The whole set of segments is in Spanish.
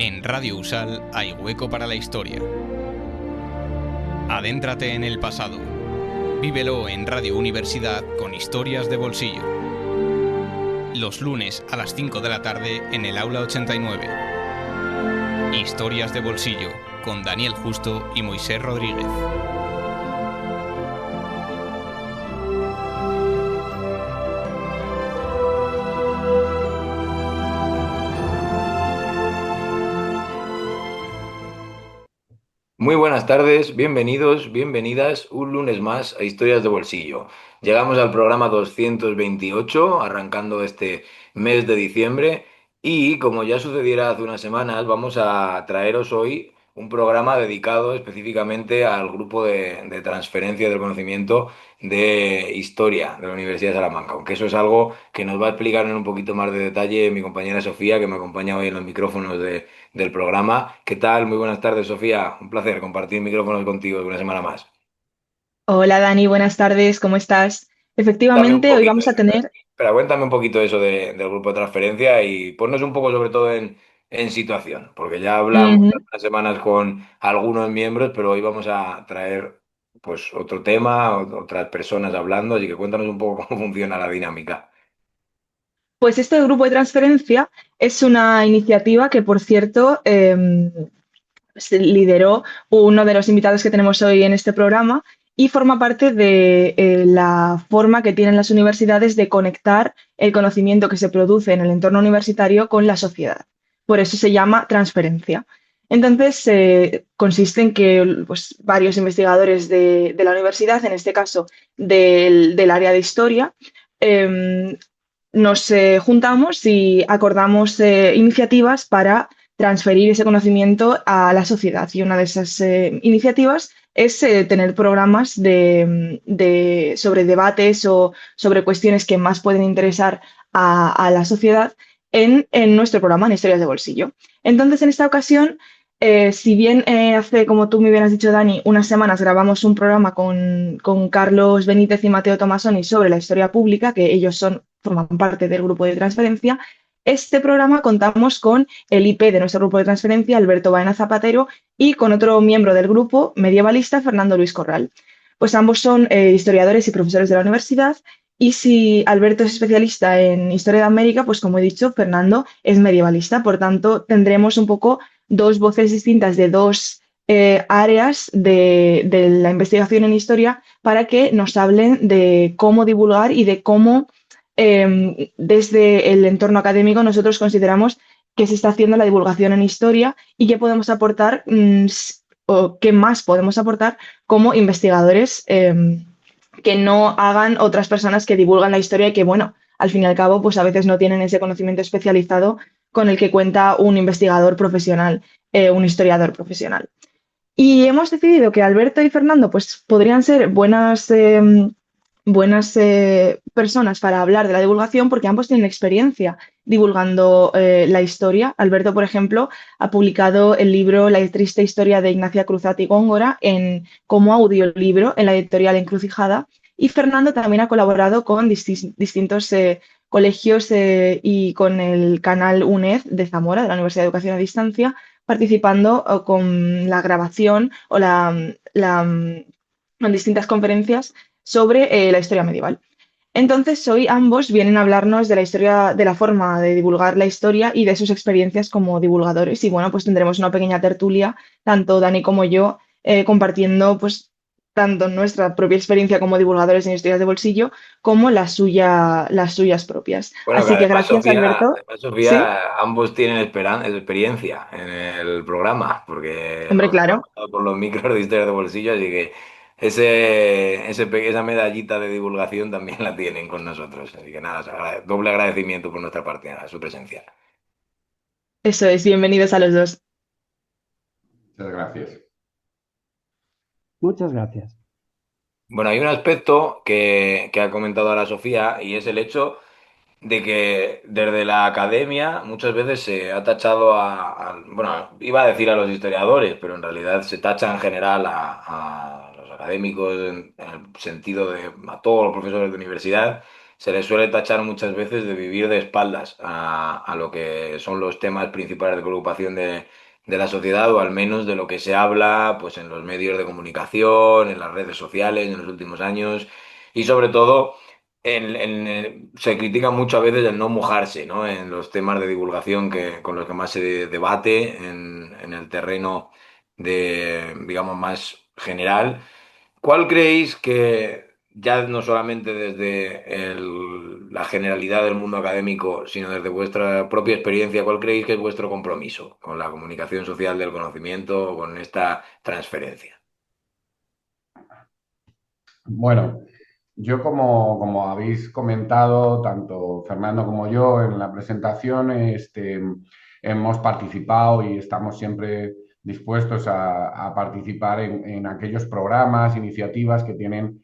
En Radio Usal hay hueco para la historia. Adéntrate en el pasado. Vívelo en Radio Universidad con Historias de Bolsillo. Los lunes a las 5 de la tarde en el Aula 89. Historias de Bolsillo con Daniel Justo y Moisés Rodríguez. Muy buenas tardes, bienvenidos, bienvenidas un lunes más a Historias de Bolsillo. Llegamos al programa 228, arrancando este mes de diciembre, y como ya sucediera hace unas semanas, vamos a traeros hoy un programa dedicado específicamente al grupo de transferencia del conocimiento de Historia de la Universidad de Salamanca, aunque eso es algo que nos va a explicar en un poquito más de detalle mi compañera Sofía, que me acompaña hoy en los micrófonos del programa. ¿Qué tal? Muy buenas tardes, Sofía. Un placer compartir micrófonos contigo una semana más. Hola Dani, buenas tardes, ¿cómo estás? Cuéntame un Efectivamente, hoy poquito, vamos a tener, espera, cuéntame un poquito eso del grupo de transferencia y ponnos un poco sobre todo en situación, porque ya hablamos Ujú. hace unas semanas con algunos miembros, pero hoy vamos a traer pues otro tema, otras personas hablando, así que cuéntanos un poco cómo funciona la dinámica. Pues este grupo de transferencia es una iniciativa que, por cierto, se lideró uno de los invitados que tenemos hoy en este programa y forma parte de la forma que tienen las universidades de conectar el conocimiento que se produce en el entorno universitario con la sociedad. Por eso se llama transferencia. Entonces, consiste en que pues, varios investigadores de la universidad, en este caso del área de historia, em, nos juntamos y acordamos iniciativas para transferir ese conocimiento a la sociedad. Y una de esas iniciativas es tener programas sobre debates o sobre cuestiones que más pueden interesar a la sociedad en nuestro programa en Historias de Bolsillo. Entonces, en esta ocasión, si bien hace, como tú muy bien has dicho, Dani, unas semanas grabamos un programa con Carlos Benítez y Mateo Tomasoni sobre la historia pública, que ellos forman parte del grupo de transferencia, este programa contamos con el IP de nuestro grupo de transferencia, Alberto Baena Zapatero, y con otro miembro del grupo, medievalista, Fernando Luis Corral. Pues ambos son historiadores y profesores de la universidad, y si Alberto es especialista en historia de América, pues como he dicho, Fernando es medievalista. Por tanto, tendremos un poco dos voces distintas de dos áreas de la investigación en historia para que nos hablen de cómo divulgar y de cómo desde el entorno académico nosotros consideramos que se está haciendo la divulgación en historia y qué podemos aportar o qué más podemos aportar como investigadores que no hagan otras personas que divulgan la historia y que, bueno, al fin y al cabo, pues a veces no tienen ese conocimiento especializado con el que cuenta un investigador profesional, un historiador profesional. Y hemos decidido que Alberto y Fernando pues, podrían ser buenas personas para hablar de la divulgación porque ambos tienen experiencia divulgando la historia. Alberto, por ejemplo, ha publicado el libro La triste historia de Ignacia Cruzat y Góngora como audiolibro en la editorial Encrucijada. Y Fernando también ha colaborado con distintos colegios y con el canal UNED de Zamora, de la Universidad de Educación a Distancia, participando con la grabación o en distintas conferencias sobre la historia medieval. Entonces, hoy ambos vienen a hablarnos de la historia, de la forma de divulgar la historia y de sus experiencias como divulgadores. Y bueno, pues tendremos una pequeña tertulia, tanto Dani como yo, compartiendo pues tanto nuestra propia experiencia como divulgadores en historias de bolsillo, como las suyas propias. Bueno, que Así que gracias, Alberto. Además, Sí, Sofía, ambos tienen experiencia en el programa, porque hombre, los han claro. pasado por los micros de historia de bolsillo, así que esa medallita de divulgación también la tienen con nosotros. Así que nada, doble agradecimiento por nuestra parte a su presencia. Eso es, bienvenidos a los dos. Muchas gracias. Muchas gracias. Bueno, hay un aspecto que ha comentado ahora Sofía y es el hecho de que desde la academia muchas veces se ha tachado bueno, iba a decir a los historiadores, pero en realidad se tacha en general a los académicos en el sentido de a todos los profesores de universidad, se les suele tachar muchas veces de vivir de espaldas a lo que son los temas principales de preocupación de la sociedad, o al menos de lo que se habla pues, en los medios de comunicación, en las redes sociales en los últimos años, y sobre todo se critica mucho a veces el no mojarse, ¿no? En los temas de divulgación con los que más se debate en el terreno de, digamos, más general. ¿Cuál creéis que, ya no solamente desde la generalidad del mundo académico, sino desde vuestra propia experiencia, cuál creéis que es vuestro compromiso con la comunicación social del conocimiento o con esta transferencia? Bueno, yo como habéis comentado, tanto Fernando como yo en la presentación, hemos participado y estamos siempre dispuestos a participar en aquellos programas, iniciativas que tienen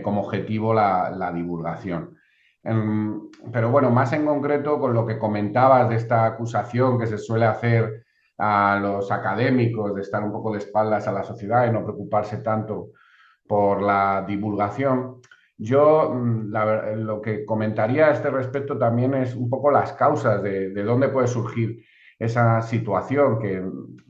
como objetivo la divulgación. Pero bueno, más en concreto con lo que comentabas de esta acusación que se suele hacer a los académicos de estar un poco de espaldas a la sociedad y no preocuparse tanto por la divulgación. Yo lo que comentaría a este respecto también es un poco las causas de dónde puede surgir esa situación que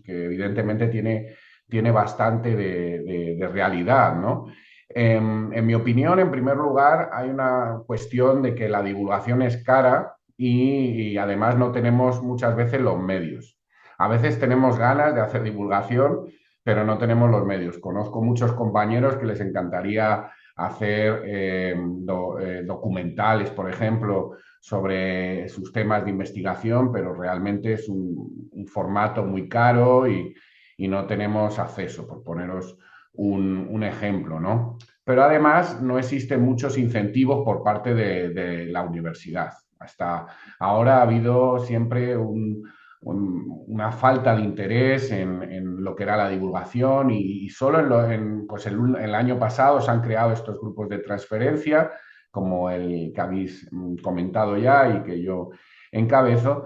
evidentemente tiene bastante de realidad, ¿no? En mi opinión, en primer lugar, hay una cuestión de que la divulgación es cara y además no tenemos muchas veces los medios. A veces tenemos ganas de hacer divulgación, pero no tenemos los medios. Conozco muchos compañeros que les encantaría hacer documentales, por ejemplo, sobre sus temas de investigación, pero realmente es un formato muy caro y no tenemos acceso, por poneros un ejemplo, ¿no? Pero además no existen muchos incentivos por parte de la universidad. Hasta ahora ha habido siempre una falta de interés en lo que era la divulgación y solo pues el año pasado se han creado estos grupos de transferencia, como el que habéis comentado ya y que yo encabezo,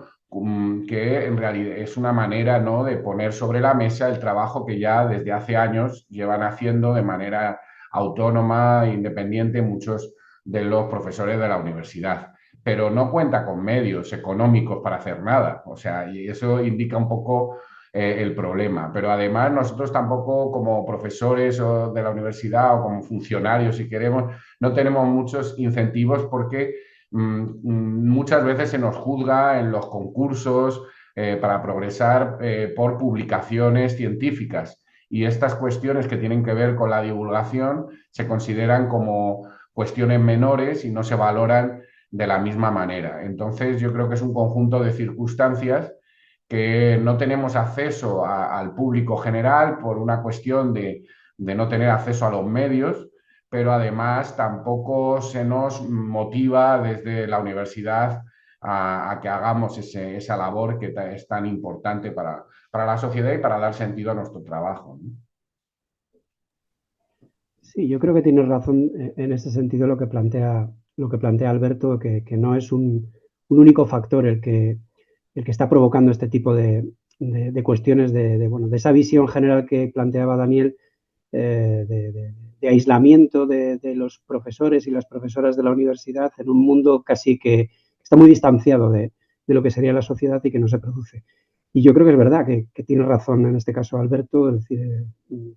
que en realidad es una manera, ¿no?, de poner sobre la mesa el trabajo que ya desde hace años llevan haciendo de manera autónoma e independiente muchos de los profesores de la universidad, pero no cuenta con medios económicos para hacer nada. O sea, y eso indica un poco el problema. Pero además nosotros tampoco como profesores de la universidad o como funcionarios, si queremos, no tenemos muchos incentivos porque muchas veces se nos juzga en los concursos para progresar por publicaciones científicas. Y estas cuestiones que tienen que ver con la divulgación se consideran como cuestiones menores y no se valoran de la misma manera. Entonces, yo creo que es un conjunto de circunstancias que no tenemos acceso al público general por una cuestión de no tener acceso a los medios, pero además tampoco se nos motiva desde la universidad a que hagamos esa labor que es tan importante para la sociedad y para dar sentido a nuestro trabajo, ¿no? Sí, yo creo que tienes razón en ese sentido lo que plantea Alberto, que no es un único factor el que está provocando este tipo de cuestiones bueno, de esa visión general que planteaba Daniel de aislamiento de los profesores y las profesoras de la universidad en un mundo casi que está muy distanciado de lo que sería la sociedad y que no se produce. Y yo creo que es verdad que tiene razón en este caso Alberto, es decir,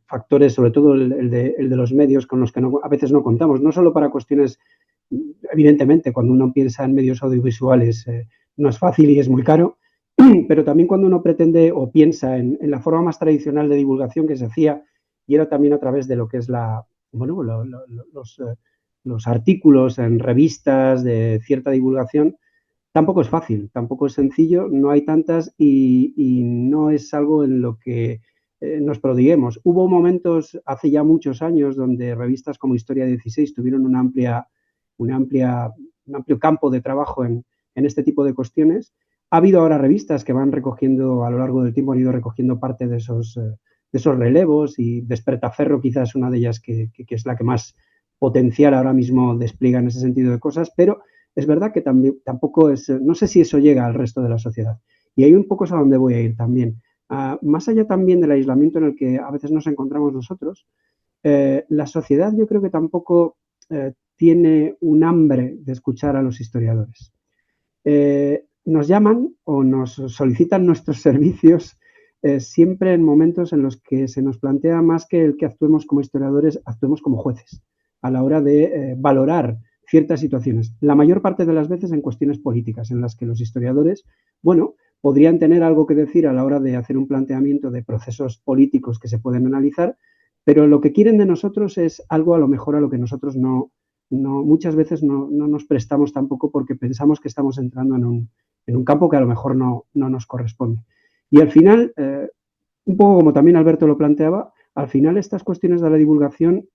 factores, sobre todo el de los medios con los que a veces no contamos, no solo para cuestiones, evidentemente, cuando uno piensa en medios audiovisuales no es fácil y es muy caro, pero también cuando uno pretende o piensa en la forma más tradicional de divulgación que se hacía, y era también a través de lo que es los artículos en revistas de cierta divulgación, tampoco es fácil, tampoco es sencillo, no hay tantas y no es algo en lo que nos prodiguemos. Hubo momentos hace ya muchos años donde revistas como Historia 16 tuvieron un amplio campo de trabajo en este tipo de cuestiones. Ha habido ahora revistas que van recogiendo, a lo largo del tiempo han ido recogiendo parte de esos relevos y Despertaferro quizás es una de ellas que es la que más potencial ahora mismo despliega en ese sentido de cosas, pero es verdad que tampoco es, no sé si eso llega al resto de la sociedad. Y ahí un poco es a donde voy a ir también. Más allá también del aislamiento en el que a veces nos encontramos nosotros, la sociedad yo creo que tampoco tiene un hambre de escuchar a los historiadores. Nos llaman o nos solicitan nuestros servicios siempre en momentos en los que se nos plantea más que el que actuemos como historiadores, actuemos como jueces a la hora de valorar ciertas situaciones. La mayor parte de las veces en cuestiones políticas, en las que los historiadores, bueno, podrían tener algo que decir a la hora de hacer un planteamiento de procesos políticos que se pueden analizar, pero lo que quieren de nosotros es algo a lo mejor a lo que nosotros muchas veces no nos prestamos tampoco porque pensamos que estamos entrando en un campo que a lo mejor no nos corresponde. Y al final, un poco como también Alberto lo planteaba, al final estas cuestiones de la divulgación,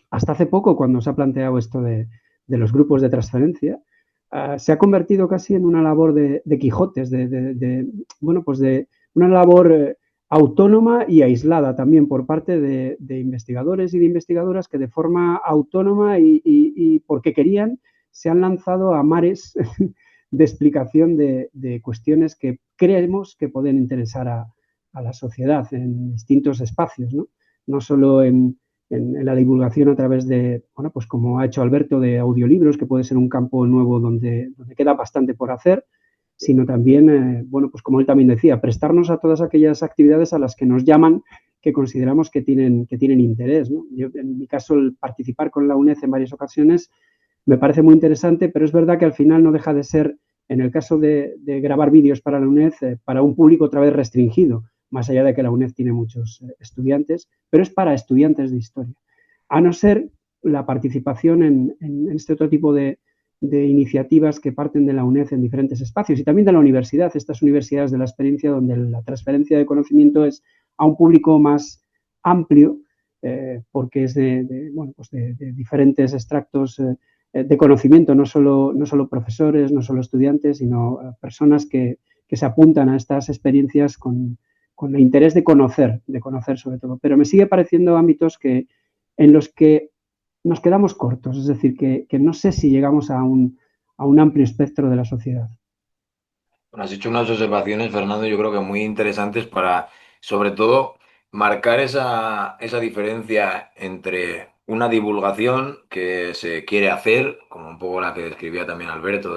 hasta hace poco cuando se ha planteado esto de los grupos de transferencia, se ha convertido casi en una labor de Quijotes, bueno, pues de una labor autónoma y aislada también por parte de investigadores y de investigadoras que de forma autónoma y porque querían se han lanzado a mares de explicación de cuestiones que creemos que pueden interesar a la sociedad en distintos espacios, ¿no? No solo en la divulgación a través de, bueno, pues como ha hecho Alberto, de audiolibros, que puede ser un campo nuevo donde queda bastante por hacer, sino también, bueno, pues como él también decía, prestarnos a todas aquellas actividades a las que nos llaman, que consideramos que tienen interés, ¿no? Yo, en mi caso, el participar con la UNED en varias ocasiones me parece muy interesante, pero es verdad que al final no deja de ser, en el caso de grabar vídeos para la UNED, para un público otra vez restringido, más allá de que la UNED tiene muchos estudiantes, pero es para estudiantes de historia. A no ser la participación en este otro tipo de iniciativas que parten de la UNED en diferentes espacios y también de la universidad, estas universidades de la experiencia donde la transferencia de conocimiento es a un público más amplio, porque es bueno, pues de diferentes extractos de conocimiento, no solo profesores, no solo estudiantes, sino personas que se apuntan a estas experiencias con el interés de conocer sobre todo. Pero me sigue pareciendo ámbitos en los que nos quedamos cortos, es decir, que no sé si llegamos a un amplio espectro de la sociedad. Bueno, has hecho unas observaciones, Fernando, yo creo que muy interesantes para, sobre todo, marcar esa diferencia entre una divulgación que se quiere hacer, como un poco la que describía también Alberto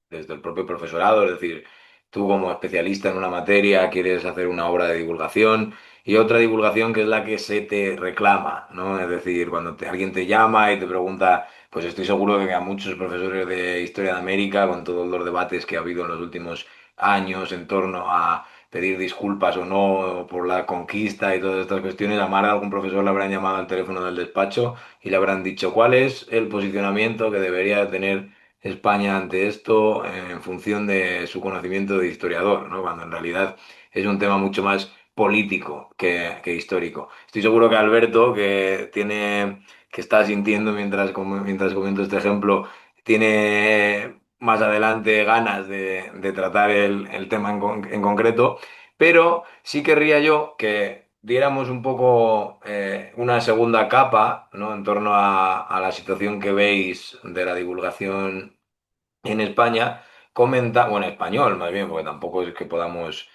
desde el propio profesorado, es decir, tú como especialista en una materia quieres hacer una obra de divulgación y otra divulgación que es la que se te reclama, ¿no? Es decir, cuando alguien te llama y te pregunta, pues estoy seguro de que a muchos profesores de Historia de América, con todos los debates que ha habido en los últimos años en torno a pedir disculpas o no por la conquista y todas estas cuestiones, a Mara, algún profesor le habrán llamado al teléfono del despacho y le habrán dicho cuál es el posicionamiento que debería tener España ante esto en función de su conocimiento de historiador, ¿no? Cuando en realidad es un tema mucho más político que histórico. Estoy seguro que Alberto, que está sintiendo mientras comento este ejemplo, tiene más adelante ganas de tratar el tema en concreto, pero sí querría yo que diéramos un poco una segunda capa, ¿no? En torno a la situación que veis de la divulgación en España, bueno, en español más bien, porque tampoco es que podamos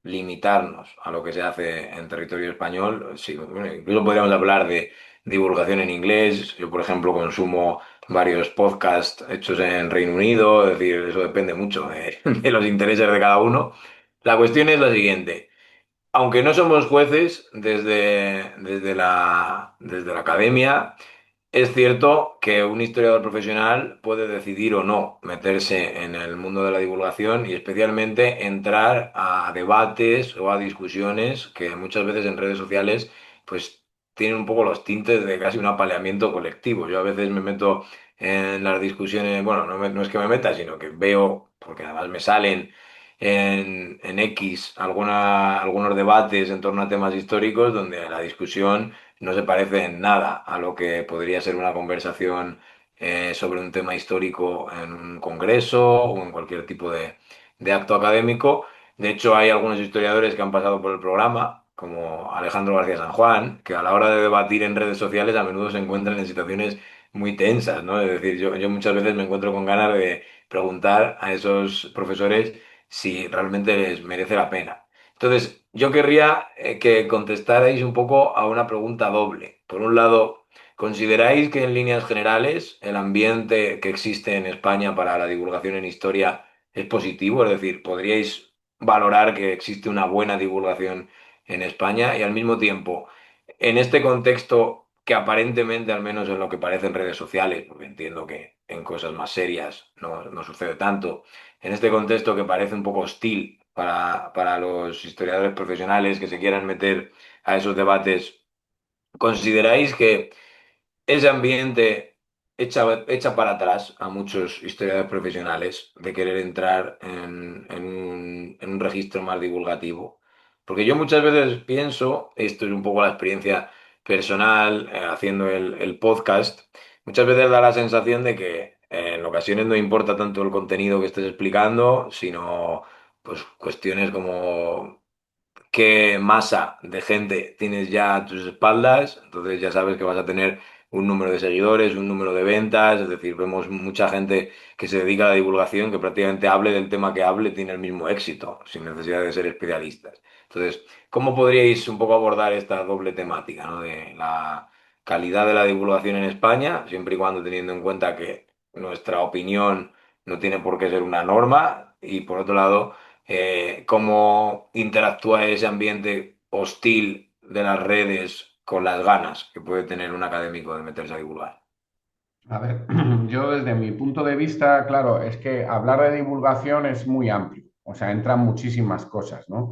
limitarnos a lo que se hace en territorio español. Sí, bueno, incluso podríamos hablar de divulgación en inglés. Yo, por ejemplo, consumo varios podcasts hechos en Reino Unido, es decir, eso depende mucho de los intereses de cada uno. La cuestión es la siguiente. Aunque no somos jueces desde la academia, es cierto que un historiador profesional puede decidir o no meterse en el mundo de la divulgación y especialmente entrar a debates o a discusiones que muchas veces en redes sociales pues tienen un poco los tintes de casi un apaleamiento colectivo. Yo a veces me meto en las discusiones, bueno, no es que me meta, sino que veo, porque además me salen en X algunos debates en torno a temas históricos donde la discusión no se parece en nada a lo que podría ser una conversación sobre un tema histórico en un congreso o en cualquier tipo de acto académico. De hecho, hay algunos historiadores que han pasado por el programa, como Alejandro García San Juan, que a la hora de debatir en redes sociales a menudo se encuentran en situaciones muy tensas, ¿no? Es decir, yo muchas veces me encuentro con ganas de preguntar a esos profesores si realmente les merece la pena. Entonces, yo querría que contestarais un poco a una pregunta doble. Por un lado, ¿Consideráis que en líneas generales el ambiente que existe en España para la divulgación en historia es positivo? Es decir, ¿podríais valorar que existe una buena divulgación en España? Y al mismo tiempo, en este contexto que aparentemente, al menos en lo que parece en redes sociales, porque entiendo que en cosas más serias no sucede tanto, en este contexto que parece un poco hostil para los historiadores profesionales que se quieran meter a esos debates, ¿consideráis que ese ambiente echa para atrás a muchos historiadores profesionales de querer entrar en un registro más divulgativo? Porque yo muchas veces pienso, esto es un poco la experiencia personal haciendo el podcast, muchas veces da la sensación de que en ocasiones no importa tanto el contenido que estés explicando, sino pues cuestiones como qué masa de gente tienes ya a tus espaldas, entonces ya sabes que vas a tener un número de seguidores, un número de ventas, es decir, vemos mucha gente que se dedica a la divulgación, que prácticamente hable del tema que hable, tiene el mismo éxito, sin necesidad de ser especialistas. Entonces, ¿cómo podríais un poco abordar esta doble temática, ¿no? De la calidad de la divulgación en España, siempre y cuando teniendo en cuenta que nuestra opinión no tiene por qué ser una norma, y por otro lado, cómo interactúa ese ambiente hostil de las redes con las ganas que puede tener un académico de meterse a divulgar? A ver, yo desde mi punto de vista, claro, es que hablar de divulgación es muy amplio, o sea, entran muchísimas cosas, ¿no?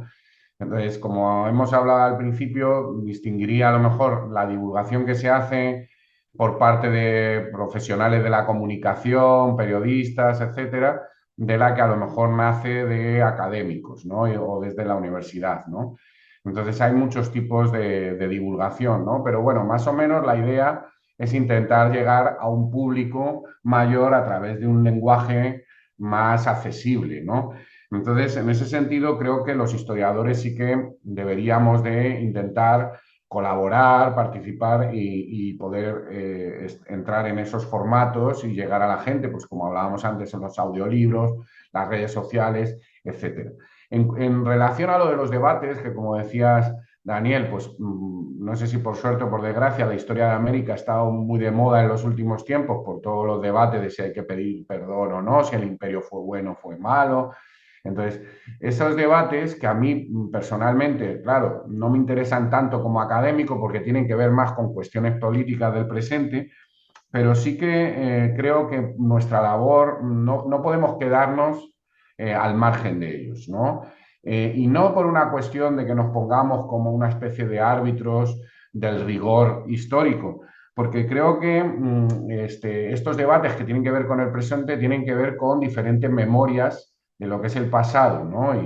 Entonces, como hemos hablado al principio, distinguiría a lo mejor la divulgación que se hace por parte de profesionales de la comunicación, periodistas, etcétera, de la que a lo mejor nace de académicos, ¿no? O desde la universidad, ¿no? Entonces, hay muchos tipos de divulgación, ¿no? Pero bueno, más o menos la idea es intentar llegar a un público mayor a través de un lenguaje más accesible, ¿no? Entonces, en ese sentido, creo que los historiadores sí que deberíamos de intentar colaborar, participar y poder entrar en esos formatos y llegar a la gente, pues como hablábamos antes en los audiolibros, las redes sociales, etcétera. En relación a lo de los debates, que como decías, Daniel, pues no sé si por suerte o por desgracia la historia de América ha estado muy de moda en los últimos tiempos por todos los debates de si hay que pedir perdón o no, si el imperio fue bueno o fue malo. Entonces, esos debates que a mí personalmente, claro, no me interesan tanto como académico porque tienen que ver más con cuestiones políticas del presente, pero sí que creo que nuestra labor no podemos quedarnos al margen de ellos, ¿no? Y no por una cuestión de que nos pongamos como una especie de árbitros del rigor histórico, porque creo que estos debates que tienen que ver con el presente tienen que ver con diferentes memorias de lo que es el pasado, ¿no?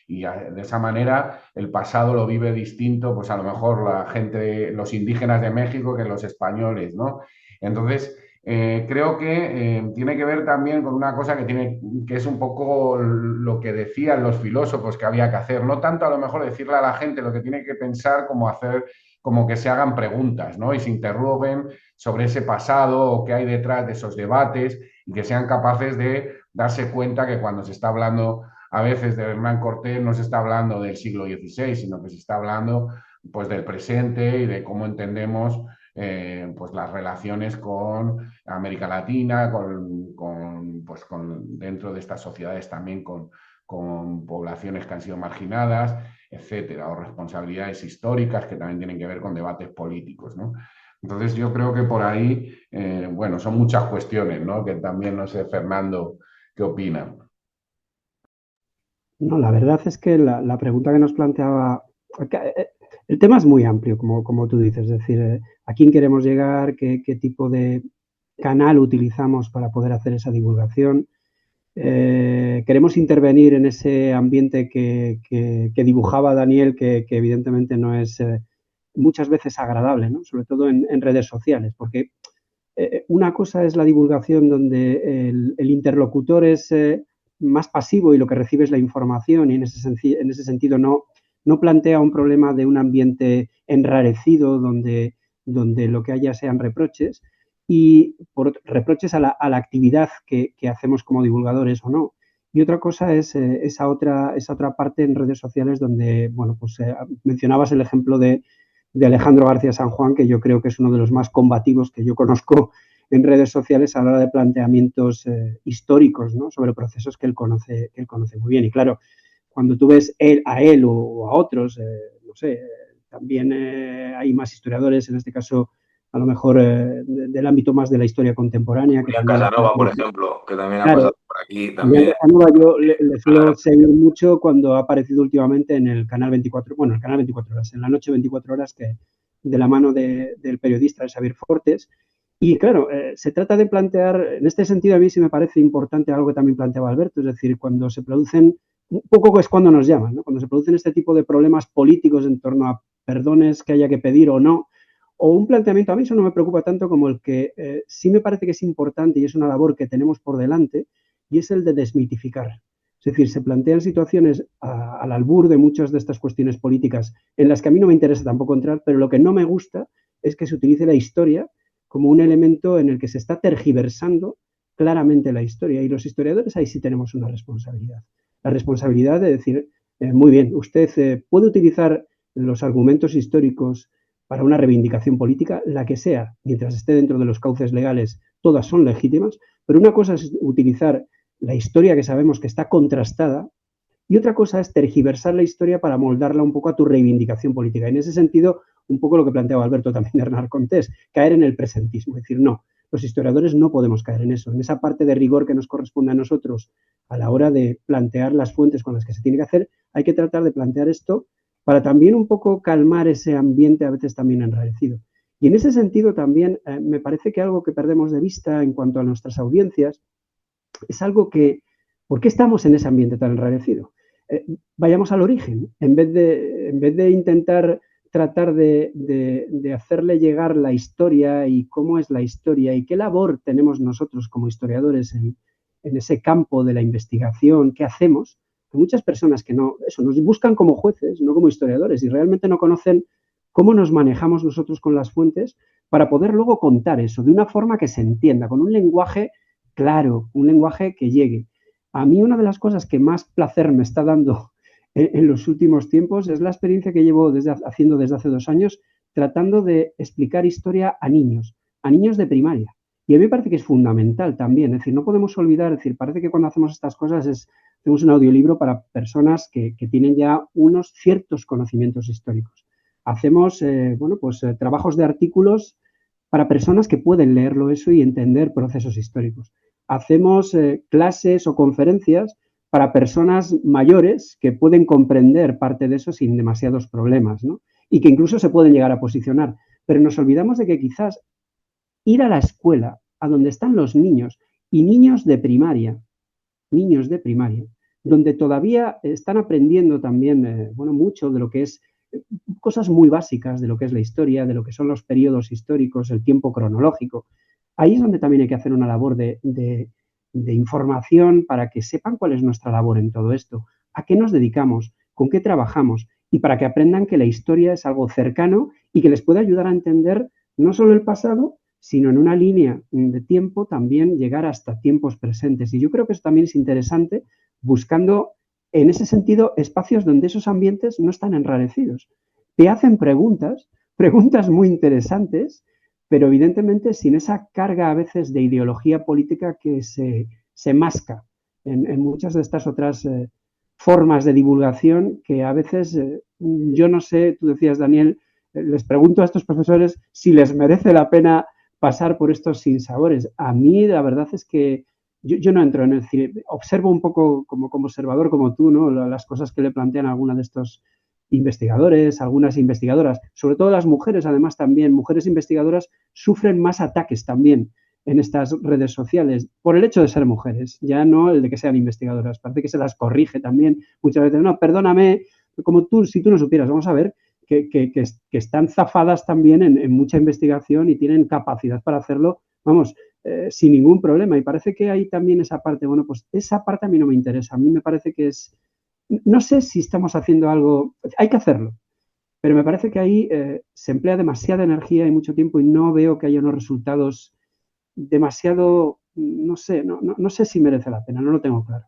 Y de esa manera el pasado lo vive distinto, pues a lo mejor la gente, los indígenas de México que los españoles, ¿no? Entonces, creo que tiene que ver también con una cosa que es un poco lo que decían los filósofos que había que hacer, no tanto a lo mejor decirle a la gente lo que tiene que pensar como hacer, como que se hagan preguntas, ¿no? Y se interroguen sobre ese pasado o qué hay detrás de esos debates y que sean capaces de darse cuenta que cuando se está hablando a veces de Hernán Cortés no se está hablando del siglo XVI, sino que se está hablando pues del presente y de cómo entendemos pues las relaciones con América Latina, pues dentro de estas sociedades también con poblaciones que han sido marginadas, etcétera, o responsabilidades históricas que también tienen que ver con debates políticos, ¿no? Entonces yo creo que por ahí, bueno, son muchas cuestiones, ¿no? Que también no sé, Fernando, ¿qué opina? No, la verdad es que la pregunta que nos planteaba, el tema es muy amplio, como tú dices, es decir, a quién queremos llegar, qué tipo de canal utilizamos para poder hacer esa divulgación. Queremos intervenir en ese ambiente que dibujaba Daniel, que evidentemente no es muchas veces agradable, ¿no? Sobre todo en redes sociales, porque una cosa es la divulgación donde el interlocutor es más pasivo y lo que recibe es la información y en ese sentido no plantea un problema de un ambiente enrarecido donde lo que haya sean reproches y reproches a la actividad que hacemos como divulgadores o no. Y otra cosa es esa otra parte en redes sociales donde, bueno, pues mencionabas el ejemplo de de Alejandro García San Juan, que yo creo que es uno de los más combativos que yo conozco en redes sociales a la hora de planteamientos históricos, ¿no? Sobre procesos que él conoce muy bien. Y claro, cuando tú ves a él o a otros, no sé, también hay más historiadores, en este caso a lo mejor del ámbito más de la historia contemporánea. Que Julián también Casanova, por ejemplo, que también ha claro, pasado por aquí, Julián también. Casanova yo le suelo seguir mucho cuando ha aparecido últimamente en el canal 24, bueno, el canal 24 horas, en la noche 24 horas, que de la mano del periodista Xavier Fortes. Y claro, se trata de plantear, en este sentido a mí sí me parece importante algo que también planteaba Alberto, es decir, cuando se producen, un poco es cuando nos llaman, ¿no? Cuando se producen este tipo de problemas políticos en torno a perdones que haya que pedir o no, o un planteamiento, a mí eso no me preocupa tanto como el que sí me parece que es importante y es una labor que tenemos por delante, y es el de desmitificar. Es decir, se plantean situaciones al albur de muchas de estas cuestiones políticas en las que a mí no me interesa tampoco entrar, pero lo que no me gusta es que se utilice la historia como un elemento en el que se está tergiversando claramente la historia. Y los historiadores ahí sí tenemos una responsabilidad. La responsabilidad de decir, muy bien, usted puede utilizar los argumentos históricos para una reivindicación política, la que sea, mientras esté dentro de los cauces legales, todas son legítimas, pero una cosa es utilizar la historia que sabemos que está contrastada y otra cosa es tergiversar la historia para moldarla un poco a tu reivindicación política. En ese sentido, un poco lo que planteaba Alberto también de Hernán Cortés, caer en el presentismo, es decir, no, los historiadores no podemos caer en eso, en esa parte de rigor que nos corresponde a nosotros a la hora de plantear las fuentes con las que se tiene que hacer, hay que tratar de plantear esto para también un poco calmar ese ambiente a veces también enrarecido. Y en ese sentido también me parece que algo que perdemos de vista en cuanto a nuestras audiencias es algo que, ¿por qué estamos en ese ambiente tan enrarecido? Vayamos al origen, en vez de intentar tratar de hacerle llegar la historia y cómo es la historia y qué labor tenemos nosotros como historiadores en ese campo de la investigación, qué hacemos, hay muchas personas que no, eso, nos buscan como jueces, no como historiadores, y realmente no conocen cómo nos manejamos nosotros con las fuentes para poder luego contar eso de una forma que se entienda, con un lenguaje claro, un lenguaje que llegue. A mí una de las cosas que más placer me está dando en los últimos tiempos es la experiencia que llevo haciendo desde hace 2 años tratando de explicar historia a niños de primaria. Y a mí me parece que es fundamental también, es decir, no podemos olvidar, es decir, parece que cuando hacemos estas cosas hacemos un audiolibro para personas que tienen ya unos ciertos conocimientos históricos. Hacemos, trabajos de artículos para personas que pueden leerlo eso y entender procesos históricos. Hacemos clases o conferencias para personas mayores que pueden comprender parte de eso sin demasiados problemas, ¿no? Y que incluso se pueden llegar a posicionar. Pero nos olvidamos de que quizás ir a la escuela, a donde están los niños, y niños de primaria, donde todavía están aprendiendo también, mucho de lo que es cosas muy básicas de lo que es la historia, de lo que son los periodos históricos, el tiempo cronológico. Ahí es donde también hay que hacer una labor de información para que sepan cuál es nuestra labor en todo esto, a qué nos dedicamos, con qué trabajamos y para que aprendan que la historia es algo cercano y que les puede ayudar a entender no solo el pasado, sino en una línea de tiempo también llegar hasta tiempos presentes. Y yo creo que eso también es interesante, buscando en ese sentido espacios donde esos ambientes no están enrarecidos. Te hacen preguntas muy interesantes, pero evidentemente sin esa carga a veces de ideología política que se masca en muchas de estas otras formas de divulgación que a veces, yo no sé, tú decías, Daniel, les pregunto a estos profesores si les merece la pena pasar por estos sinsabores. A mí la verdad es que yo no entro en el cine, observo un poco como observador como tú, ¿no? Las cosas que le plantean algunos de estos investigadores, algunas investigadoras, sobre todo las mujeres, además también, mujeres investigadoras sufren más ataques también en estas redes sociales por el hecho de ser mujeres, ya no el de que sean investigadoras. Parece que se las corrige también muchas veces. No, perdóname, como tú, si tú no supieras, vamos a ver que están zafadas también en mucha investigación y tienen capacidad para hacerlo, vamos, sin ningún problema. Y parece que hay también esa parte, bueno, pues esa parte a mí no me interesa. A mí me parece que es, no sé si estamos haciendo algo, hay que hacerlo, pero me parece que ahí se emplea demasiada energía y mucho tiempo y no veo que haya unos resultados demasiado, no sé si merece la pena, no lo tengo claro.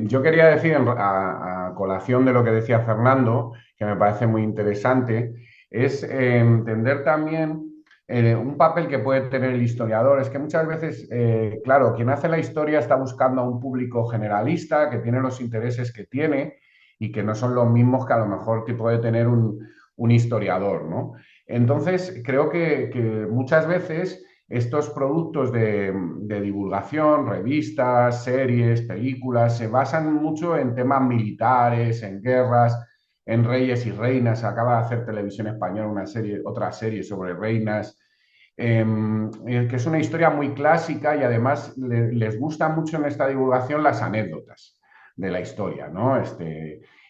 Yo quería decir, a colación de lo que decía Fernando, que me parece muy interesante, es entender también un papel que puede tener el historiador. Es que muchas veces, claro, quien hace la historia está buscando a un público generalista que tiene los intereses que tiene y que no son los mismos que a lo mejor que puede tener un historiador, ¿no? Entonces, creo que muchas veces estos productos de divulgación, revistas, series, películas, se basan mucho en temas militares, en guerras, en reyes y reinas. Acaba de hacer Televisión Española otra serie sobre reinas, que es una historia muy clásica y además les gusta mucho en esta divulgación las anécdotas de la historia, ¿no?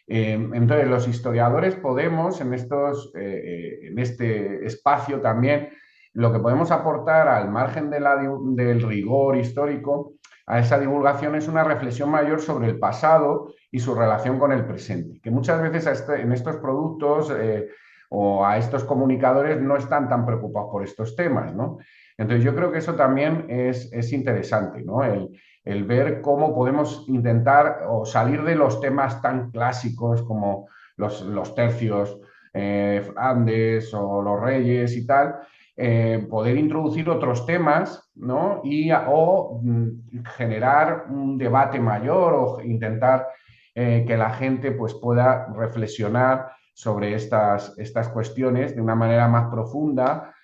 Entonces, los historiadores podemos, en este espacio también, lo que podemos aportar al margen del rigor histórico a esa divulgación es una reflexión mayor sobre el pasado y su relación con el presente, que muchas veces en estos productos o a estos comunicadores no están tan preocupados por estos temas, ¿no? Entonces yo creo que eso también es interesante, ¿no? El ver cómo podemos intentar o salir de los temas tan clásicos como los tercios, Andes o los reyes y tal, poder introducir otros temas, ¿no? O generar un debate mayor o intentar que la gente pues, pueda reflexionar sobre estas cuestiones de una manera más profunda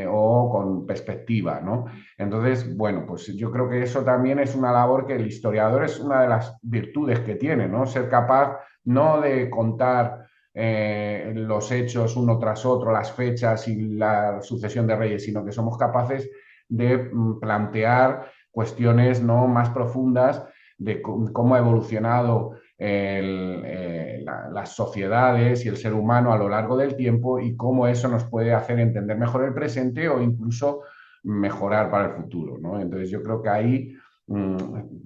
o con perspectiva, ¿no? Entonces, bueno, pues yo creo que eso también es una labor que el historiador es una de las virtudes que tiene, ¿no? Ser capaz no de contar los hechos uno tras otro, las fechas y la sucesión de reyes, sino que somos capaces de plantear cuestiones, ¿no?, más profundas de cómo ha evolucionado las sociedades y el ser humano a lo largo del tiempo y cómo eso nos puede hacer entender mejor el presente o incluso mejorar para el futuro, ¿no? Entonces yo creo que ahí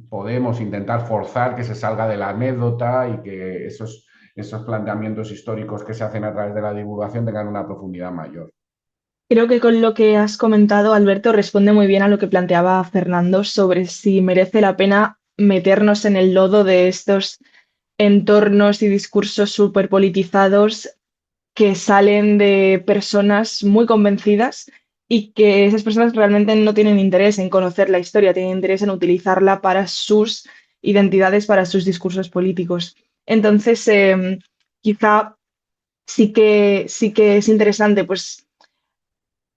podemos intentar forzar que se salga de la anécdota y que esos planteamientos históricos que se hacen a través de la divulgación tengan una profundidad mayor. Creo que con lo que has comentado, Alberto, responde muy bien a lo que planteaba Fernando sobre si merece la pena meternos en el lodo de estos entornos y discursos súper politizados que salen de personas muy convencidas y que esas personas realmente no tienen interés en conocer la historia, tienen interés en utilizarla para sus identidades, para sus discursos políticos. Entonces, quizá sí que es interesante, pues,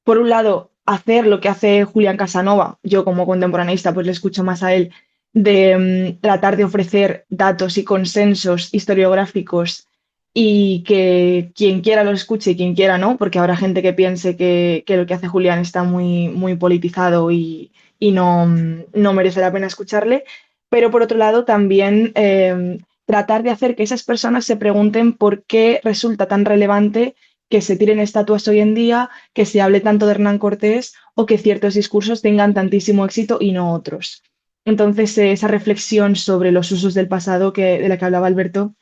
por un lado, hacer lo que hace Julián Casanova, yo como contemporaneista, pues le escucho más a él, de tratar de ofrecer datos y consensos historiográficos y que quien quiera lo escuche y quien quiera no, porque habrá gente que piense que lo que hace Julián está muy, muy politizado y no, no merece la pena escucharle. Pero por otro lado, también tratar de hacer que esas personas se pregunten por qué resulta tan relevante que se tiren estatuas hoy en día, que se hable tanto de Hernán Cortés o que ciertos discursos tengan tantísimo éxito y no otros. Entonces, esa reflexión sobre los usos del pasado de la que hablaba Alberto,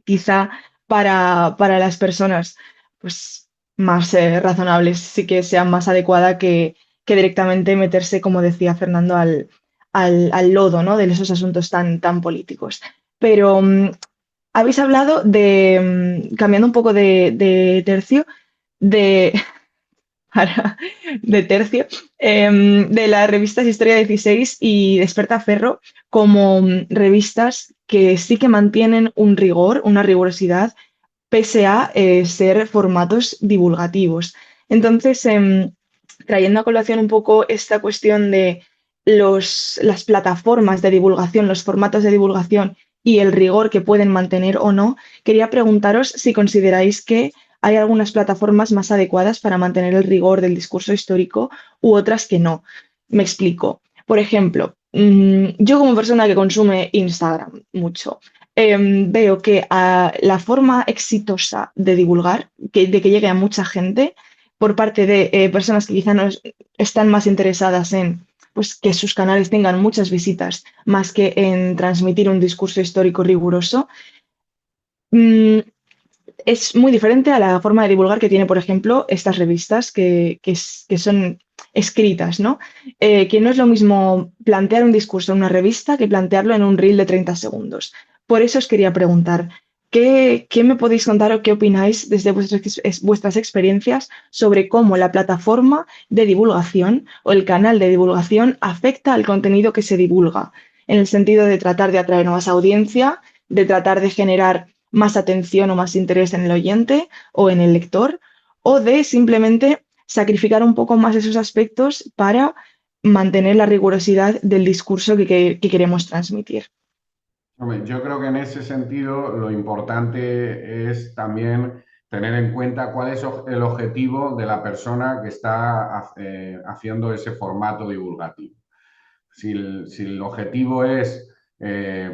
quizá para las personas pues, más razonables sí que sea más adecuada que directamente meterse, como decía Fernando, al lodo, ¿no?, de esos asuntos tan políticos. Pero habéis hablado cambiando un poco de tercio, de, de tercio, de las revistas Historia 16 y Despertaferro como revistas que sí que mantienen un rigor, una rigurosidad, pese a ser formatos divulgativos. Entonces, trayendo a colación un poco esta cuestión de las plataformas de divulgación, los formatos de divulgación y el rigor que pueden mantener o no, quería preguntaros si consideráis que hay algunas plataformas más adecuadas para mantener el rigor del discurso histórico u otras que no. Me explico. Por ejemplo, yo como persona que consume Instagram mucho, veo que la forma exitosa de divulgar, de que llegue a mucha gente, por parte de personas que quizá no están más interesadas en pues, que sus canales tengan muchas visitas, más que en transmitir un discurso histórico riguroso, mm, es muy diferente a la forma de divulgar que tiene, por ejemplo, estas revistas que son escritas, ¿no? Que no es lo mismo plantear un discurso en una revista que plantearlo en un reel de 30 segundos. Por eso os quería preguntar, ¿Qué me podéis contar o qué opináis desde vuestras experiencias sobre cómo la plataforma de divulgación o el canal de divulgación afecta al contenido que se divulga? En el sentido de tratar de atraer más audiencia, de tratar de generar más atención o más interés en el oyente o en el lector, o de simplemente sacrificar un poco más esos aspectos para mantener la rigurosidad del discurso que queremos transmitir. Hombre, yo creo que en ese sentido lo importante es también tener en cuenta cuál es el objetivo de la persona que está haciendo ese formato divulgativo. Si el objetivo es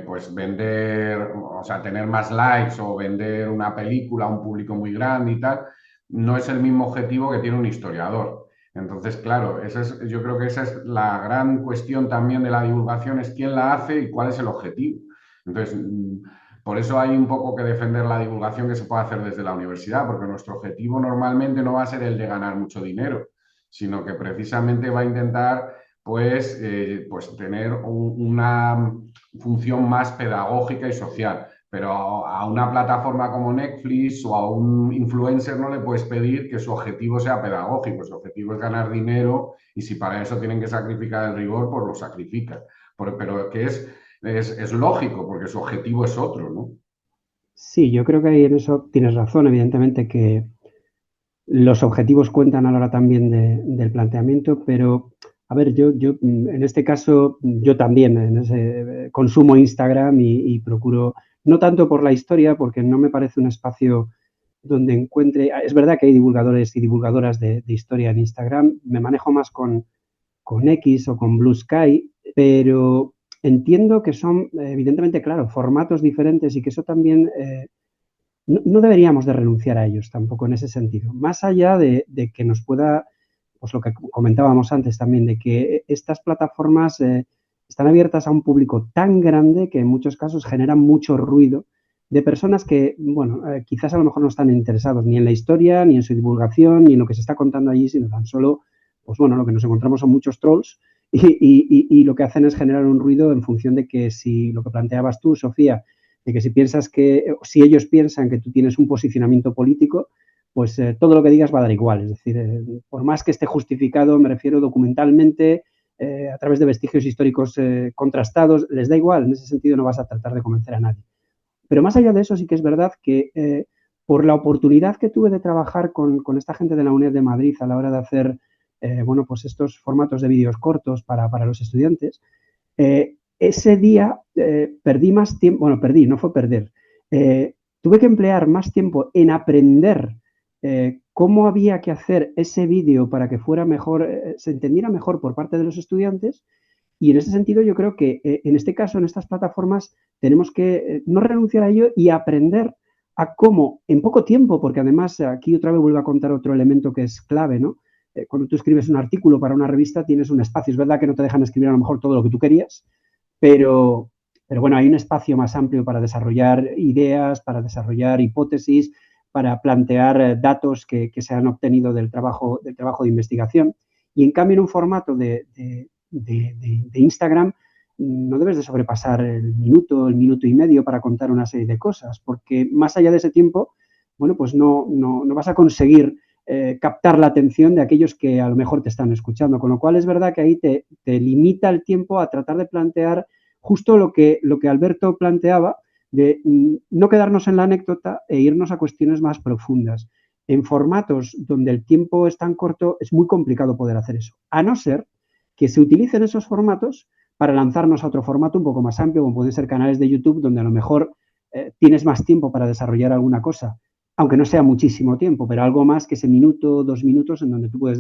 pues vender, o sea, tener más likes o vender una película a un público muy grande y tal, no es el mismo objetivo que tiene un historiador. Entonces, claro, yo creo que esa es la gran cuestión también de la divulgación, es quién la hace y cuál es el objetivo. Entonces, por eso hay un poco que defender la divulgación que se puede hacer desde la universidad, porque nuestro objetivo normalmente no va a ser el de ganar mucho dinero, sino que precisamente va a intentar pues tener una función más pedagógica y social. Pero a una plataforma como Netflix o a un influencer no le puedes pedir que su objetivo sea pedagógico, su objetivo es ganar dinero y si para eso tienen que sacrificar el rigor, pues lo sacrifican. Pero que es lógico, porque su objetivo es otro, ¿no? Sí, yo creo que ahí en eso tienes razón, evidentemente que los objetivos cuentan a la hora también del planteamiento, pero a ver, yo en este caso, yo también consumo Instagram y procuro, no tanto por la historia, porque no me parece un espacio donde encuentre, es verdad que hay divulgadores y divulgadoras de historia en Instagram, me manejo más con X o con Blue Sky, pero entiendo que son, evidentemente, claro, formatos diferentes y que eso también no deberíamos de renunciar a ellos tampoco en ese sentido. Más allá de que nos pueda, pues lo que comentábamos antes también, de que estas plataformas están abiertas a un público tan grande que en muchos casos generan mucho ruido de personas que, bueno, quizás a lo mejor no están interesados ni en la historia, ni en su divulgación, ni en lo que se está contando allí, sino tan solo, pues bueno, lo que nos encontramos son muchos trolls y lo que hacen es generar un ruido en función de que si lo que planteabas tú, Sofía, de que si ellos piensan que tú tienes un posicionamiento político, pues todo lo que digas va a dar igual. Es decir, por más que esté justificado, me refiero documentalmente, a través de vestigios históricos contrastados, les da igual. En ese sentido no vas a tratar de convencer a nadie. Pero más allá de eso, sí que es verdad que por la oportunidad que tuve de trabajar con esta gente de la UNED de Madrid a la hora de hacer bueno, pues estos formatos de vídeos cortos para los estudiantes, ese día perdí más tiempo, bueno, perdí, no fue perder, tuve que emplear más tiempo en aprender cómo había que hacer ese vídeo para que fuera mejor, se entendiera mejor por parte de los estudiantes. Y en ese sentido yo creo que en este caso, en estas plataformas, tenemos que no renunciar a ello y aprender a cómo, en poco tiempo, porque además aquí otra vez vuelvo a contar otro elemento que es clave, ¿no? Cuando tú escribes un artículo para una revista tienes un espacio. Es verdad que no te dejan escribir a lo mejor todo lo que tú querías, pero bueno, hay un espacio más amplio para desarrollar ideas, para desarrollar hipótesis, para plantear datos que se han obtenido del trabajo de investigación. Y en cambio, en un formato de Instagram, no debes de sobrepasar el minuto y medio para contar una serie de cosas, porque más allá de ese tiempo, bueno, pues no vas a conseguir captar la atención de aquellos que a lo mejor te están escuchando, con lo cual es verdad que ahí te limita el tiempo a tratar de plantear justo lo que Alberto planteaba, de no quedarnos en la anécdota e irnos a cuestiones más profundas. En formatos donde el tiempo es tan corto es muy complicado poder hacer eso, a no ser que se utilicen esos formatos para lanzarnos a otro formato un poco más amplio, como pueden ser canales de YouTube, donde a lo mejor tienes más tiempo para desarrollar alguna cosa, aunque no sea muchísimo tiempo, pero algo más que ese minuto, 2 minutos, en donde tú puedes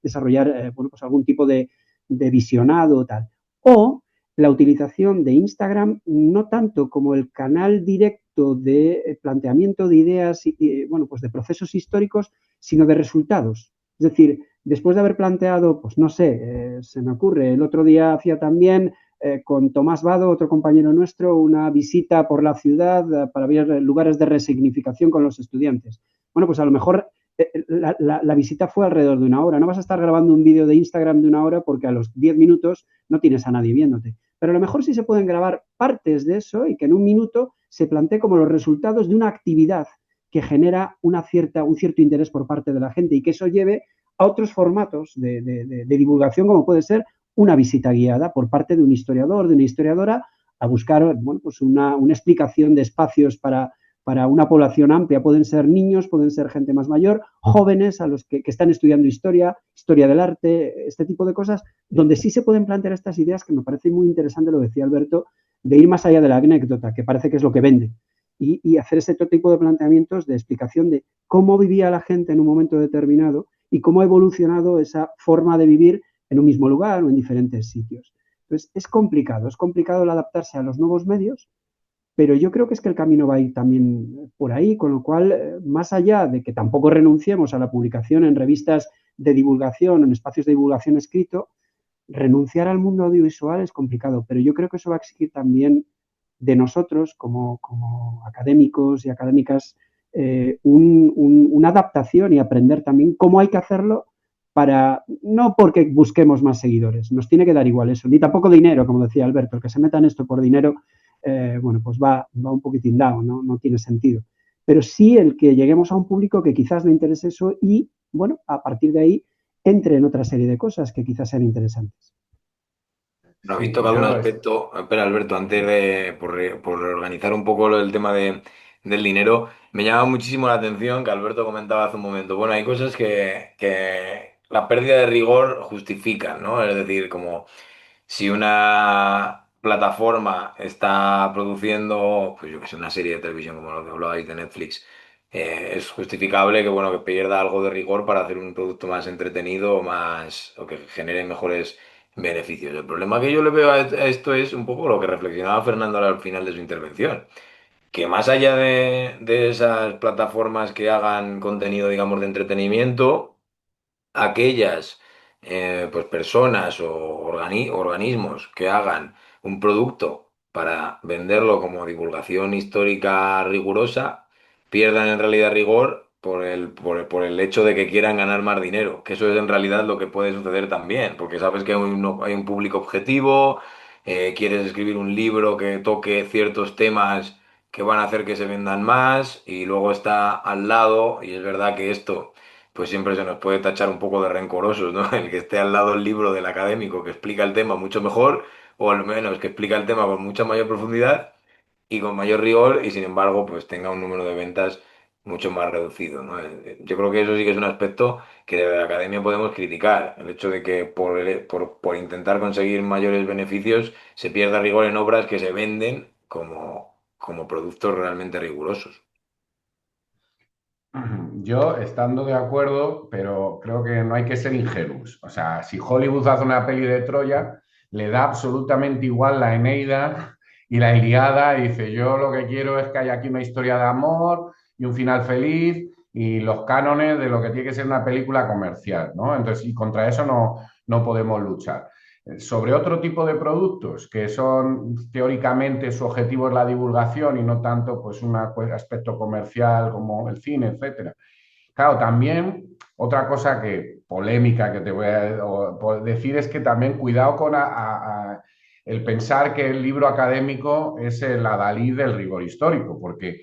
desarrollar bueno, pues algún tipo de visionado o tal. O la utilización de Instagram no tanto como el canal directo de planteamiento de ideas y bueno, pues de procesos históricos, sino de resultados. Es decir, después de haber planteado, pues no sé, se me ocurre, el otro día hacía también con Tomás Vado, otro compañero nuestro, una visita por la ciudad para ver lugares de resignificación con los estudiantes. Bueno, pues a lo mejor la visita fue alrededor de 1 hora. No vas a estar grabando un vídeo de Instagram de 1 hora porque a los 10 minutos no tienes a nadie viéndote. Pero a lo mejor sí se pueden grabar partes de eso y que en 1 minuto se plantee como los resultados de una actividad que genera un cierto interés por parte de la gente y que eso lleve a otros formatos de divulgación, como puede ser una visita guiada por parte de un historiador, de una historiadora, a buscar bueno, pues una explicación de espacios para una población amplia. Pueden ser niños, pueden ser gente más mayor, jóvenes a los que están estudiando historia del arte, este tipo de cosas, donde sí se pueden plantear estas ideas, que me parece muy interesante, lo decía Alberto, de ir más allá de la anécdota, que parece que es lo que vende, y hacer ese tipo de planteamientos de explicación de cómo vivía la gente en un momento determinado y cómo ha evolucionado esa forma de vivir en un mismo lugar o en diferentes sitios. Entonces, es complicado el adaptarse a los nuevos medios, pero yo creo que es que el camino va a ir también por ahí, con lo cual, más allá de que tampoco renunciemos a la publicación en revistas de divulgación, en espacios de divulgación escrito, renunciar al mundo audiovisual es complicado, pero yo creo que eso va a exigir también de nosotros, como académicos y académicas, una adaptación y aprender también cómo hay que hacerlo no porque busquemos más seguidores, nos tiene que dar igual eso, ni tampoco dinero, como decía Alberto, el que se meta en esto por dinero, bueno, pues va un poquitín down, no tiene sentido. Pero sí el que lleguemos a un público que quizás le interese eso y, bueno, a partir de ahí entre en otra serie de cosas que quizás sean interesantes. No, habéis Sí, tocado un aspecto, espera Alberto, antes por organizar un poco el tema del dinero, me llama muchísimo la atención que Alberto comentaba hace un momento. Bueno, hay cosas que la pérdida de rigor justifican, ¿no? Es decir, como si una plataforma está produciendo, pues yo que sé, una serie de televisión como lo que hablabais de Netflix, es justificable que, bueno, que pierda algo de rigor para hacer un producto más entretenido o que genere mejores beneficios. El problema que yo le veo a esto es un poco lo que reflexionaba Fernando al final de su intervención, que más allá de esas plataformas que hagan contenido, digamos, de entretenimiento, aquellas pues personas o organismos que hagan un producto para venderlo como divulgación histórica rigurosa, pierdan en realidad rigor por el hecho de que quieran ganar más dinero, que eso es en realidad lo que puede suceder también, porque sabes que hay un público objetivo, quieres escribir un libro que toque ciertos temas que van a hacer que se vendan más y luego está al lado, y es verdad que esto pues siempre se nos puede tachar un poco de rencorosos, ¿no? El que esté al lado del libro del académico que explica el tema mucho mejor, o al menos que explica el tema con mucha mayor profundidad y con mayor rigor, y sin embargo, pues tenga un número de ventas mucho más reducido, ¿no? Yo creo que eso sí que es un aspecto que de la academia podemos criticar, el hecho de que por intentar conseguir mayores beneficios se pierda rigor en obras que se venden como productos realmente rigurosos. Yo estando de acuerdo, pero creo que no hay que ser ingenuos. O sea, si Hollywood hace una peli de Troya, le da absolutamente igual la Eneida y la Ilíada y dice, yo lo que quiero es que haya aquí una historia de amor y un final feliz y los cánones de lo que tiene que ser una película comercial, ¿no? Entonces, y contra eso no podemos luchar. Sobre otro tipo de productos que son teóricamente su objetivo es la divulgación y no tanto pues un aspecto comercial como el cine, etcétera. Claro, también otra cosa que polémica que te voy a decir es que también cuidado con el pensar que el libro académico es el adalid del rigor histórico, porque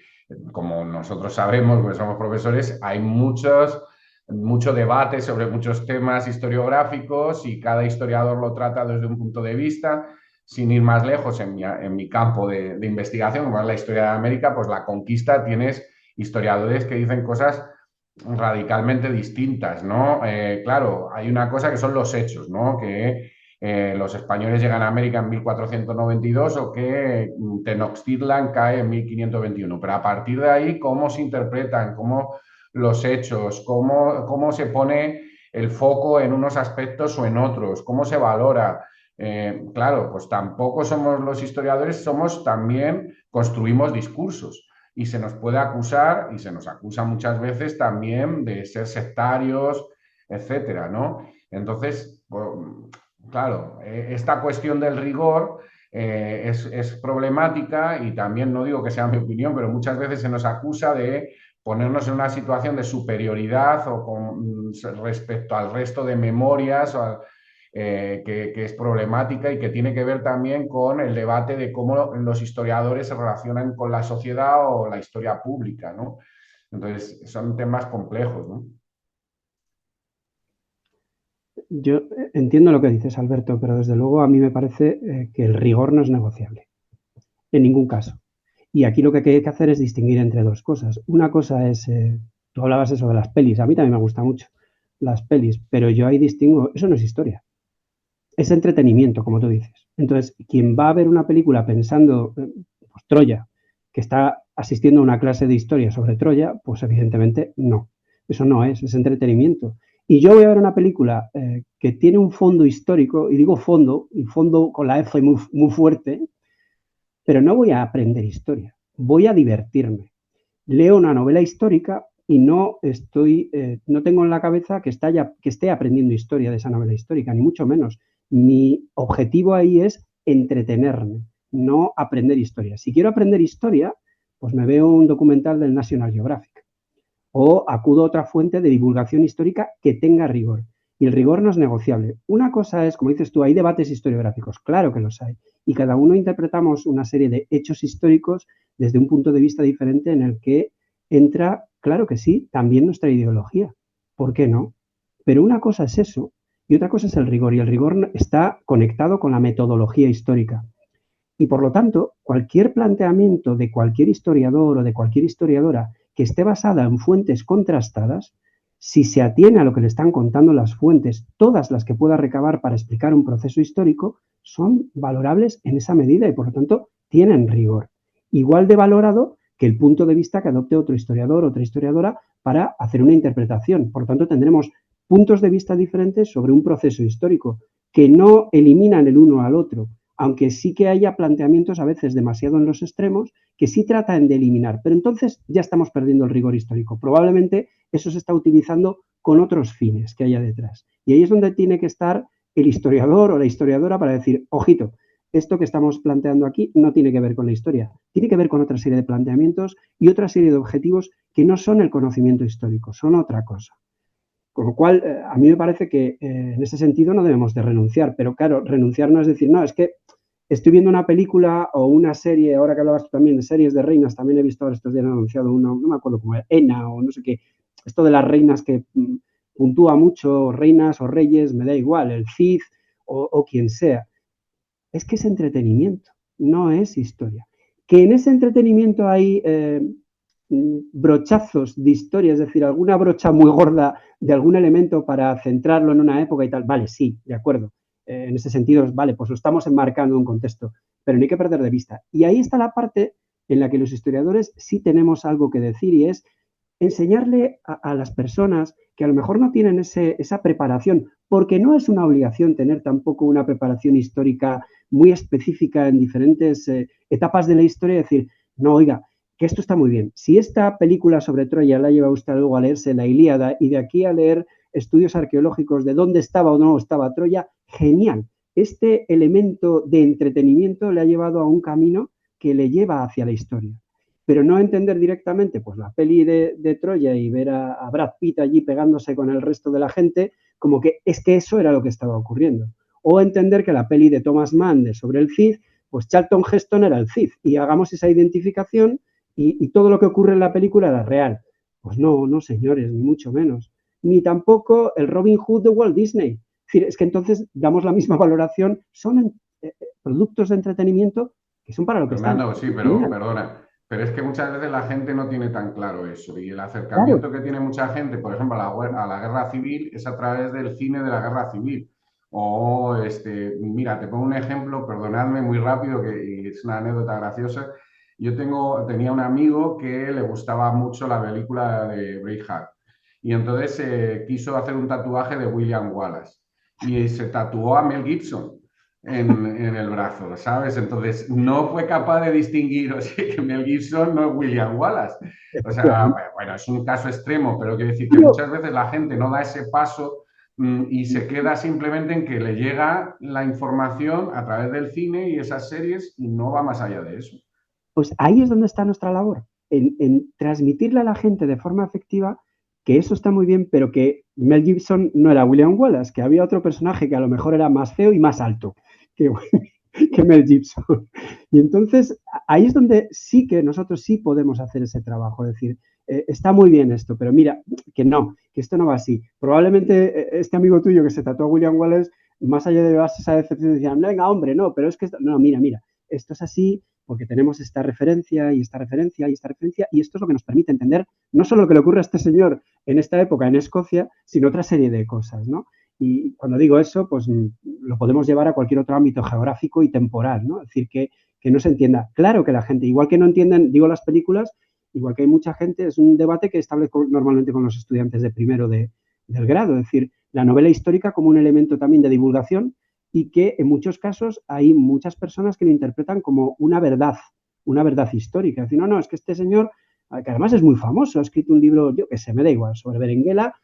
como nosotros sabemos, porque somos profesores, hay mucho debate sobre muchos temas historiográficos y cada historiador lo trata desde un punto de vista. Sin ir más lejos, en mi campo de investigación, como es la historia de América, pues la conquista tienes historiadores que dicen cosas radicalmente distintas, ¿no? Claro, hay una cosa que son los hechos, ¿no? Que los españoles llegan a América en 1492 o que Tenochtitlan cae en 1521. Pero a partir de ahí, ¿cómo se interpretan? ¿Cómo los hechos? ¿Cómo se pone el foco en unos aspectos o en otros? ¿Cómo se valora? Claro, pues tampoco somos los historiadores, somos también, construimos discursos y se nos puede acusar, y se nos acusa muchas veces también de ser sectarios, etcétera, ¿no? Entonces, pues, claro, esta cuestión del rigor es problemática y también no digo que sea mi opinión, pero muchas veces se nos acusa de ponernos en una situación de superioridad o respecto al resto de memorias que es problemática y que tiene que ver también con el debate de cómo los historiadores se relacionan con la sociedad o la historia pública, ¿no? Entonces, son temas complejos, ¿no? Yo entiendo lo que dices, Alberto, pero desde luego a mí me parece que el rigor no es negociable, en ningún caso. Y aquí lo que hay que hacer es distinguir entre dos cosas. Una cosa es, tú hablabas eso de las pelis, a mí también me gustan mucho las pelis, pero yo ahí distingo, eso no es historia, es entretenimiento, como tú dices. Entonces, quien va a ver una película pensando, pues Troya, que está asistiendo a una clase de historia sobre Troya, pues evidentemente no. Eso no es entretenimiento. Y yo voy a ver una película que tiene un fondo histórico, y digo fondo, y fondo con la F muy, muy fuerte, pero no voy a aprender historia, voy a divertirme. Leo una novela histórica y no tengo en la cabeza que esté aprendiendo historia de esa novela histórica, ni mucho menos. Mi objetivo ahí es entretenerme, no aprender historia. Si quiero aprender historia, pues me veo un documental del National Geographic o acudo a otra fuente de divulgación histórica que tenga rigor. Y el rigor no es negociable. Una cosa es, como dices tú, hay debates historiográficos, claro que los hay, y cada uno interpretamos una serie de hechos históricos desde un punto de vista diferente en el que entra, claro que sí, también nuestra ideología. ¿Por qué no? Pero una cosa es eso y otra cosa es el rigor, y el rigor está conectado con la metodología histórica. Y por lo tanto, cualquier planteamiento de cualquier historiador o de cualquier historiadora que esté basada en fuentes contrastadas, si se atiene a lo que le están contando las fuentes, todas las que pueda recabar para explicar un proceso histórico, son valorables en esa medida y por lo tanto tienen rigor. Igual de valorado que el punto de vista que adopte otro historiador o otra historiadora para hacer una interpretación. Por lo tanto, tendremos puntos de vista diferentes sobre un proceso histórico que no eliminan el uno al otro, aunque sí que haya planteamientos a veces demasiado en los extremos que sí tratan de eliminar, pero entonces ya estamos perdiendo el rigor histórico. Probablemente eso se está utilizando con otros fines que haya detrás. Y ahí es donde tiene que estar el historiador o la historiadora para decir, ojito, esto que estamos planteando aquí no tiene que ver con la historia, tiene que ver con otra serie de planteamientos y otra serie de objetivos que no son el conocimiento histórico, son otra cosa. Con lo cual, a mí me parece que en ese sentido no debemos de renunciar, pero claro, renunciar no es decir, no, es que estoy viendo una película o una serie, ahora que hablabas tú también de series de reinas, también he visto ahora estos días anunciado una, no me acuerdo cómo era, ENA o no sé qué, esto de las reinas que puntúa mucho, reinas o reyes, me da igual, el Cid o quien sea. Es que es entretenimiento, no es historia. Que en ese entretenimiento hay brochazos de historia, es decir, alguna brocha muy gorda de algún elemento para centrarlo en una época y tal, vale, sí, de acuerdo. En ese sentido, vale, pues lo estamos enmarcando en un contexto, pero no hay que perder de vista. Y ahí está la parte en la que los historiadores sí tenemos algo que decir y es enseñarle a las personas que a lo mejor no tienen esa preparación, porque no es una obligación tener tampoco una preparación histórica muy específica en diferentes etapas de la historia, decir, no, oiga, que esto está muy bien. Si esta película sobre Troya la lleva usted luego a leerse la Ilíada y de aquí a leer estudios arqueológicos de dónde estaba o no estaba Troya, genial. Este elemento de entretenimiento le ha llevado a un camino que le lleva hacia la historia. Pero no entender directamente pues la peli de Troya y ver a Brad Pitt allí pegándose con el resto de la gente, como que es que eso era lo que estaba ocurriendo. O entender que la peli de Thomas Mann sobre el Cid, pues Charlton Heston era el Cid y hagamos esa identificación y todo lo que ocurre en la película era real. Pues no, no señores, ni mucho menos. Ni tampoco el Robin Hood de Walt Disney. Es decir, es que entonces damos la misma valoración, son productos de entretenimiento que son para lo que Fernando, están. sí, pero perdona. Pero es que muchas veces la gente no tiene tan claro eso. Y el acercamiento que tiene mucha gente, por ejemplo, a la guerra civil, es a través del cine de la guerra civil. O, mira, te pongo un ejemplo, perdonadme muy rápido, que es una anécdota graciosa. Tenía un amigo que le gustaba mucho la película de Braveheart. Y entonces quiso hacer un tatuaje de William Wallace. Y se tatuó a Mel Gibson en el brazo, ¿sabes? Entonces no fue capaz de distinguir, o sea, que Mel Gibson no es William Wallace. O sea, bueno, es un caso extremo, pero quiero decir que muchas veces la gente no da ese paso y se queda simplemente en que le llega la información a través del cine y esas series y no va más allá de eso. Pues ahí es donde está nuestra labor, en transmitirle a la gente de forma efectiva que eso está muy bien, pero que Mel Gibson no era William Wallace, que había otro personaje que a lo mejor era más feo y más alto que, que Mel Gibson. Y entonces ahí es donde sí que nosotros sí podemos hacer ese trabajo, es decir, está muy bien esto, pero mira, que no, que esto no va así. Probablemente este amigo tuyo que se trató a William Wallace, más allá de llevarse esa decepción, decían, venga, hombre, no, pero es que, no, mira, esto es así porque tenemos esta referencia y esta referencia y esta referencia, y esto es lo que nos permite entender no solo lo que le ocurre a este señor en esta época en Escocia, sino otra serie de cosas, ¿no? Y cuando digo eso, pues lo podemos llevar a cualquier otro ámbito geográfico y temporal, ¿no? Es decir, que no se entienda. Claro que la gente, igual que no entienden, digo, las películas, igual que hay mucha gente, es un debate que establezco normalmente con los estudiantes de primero del grado, es decir, la novela histórica como un elemento también de divulgación y que en muchos casos hay muchas personas que lo interpretan como una verdad histórica. Es decir, no, es que este señor, que además es muy famoso, ha escrito un libro, yo que sé, me da igual, sobre Berenguela.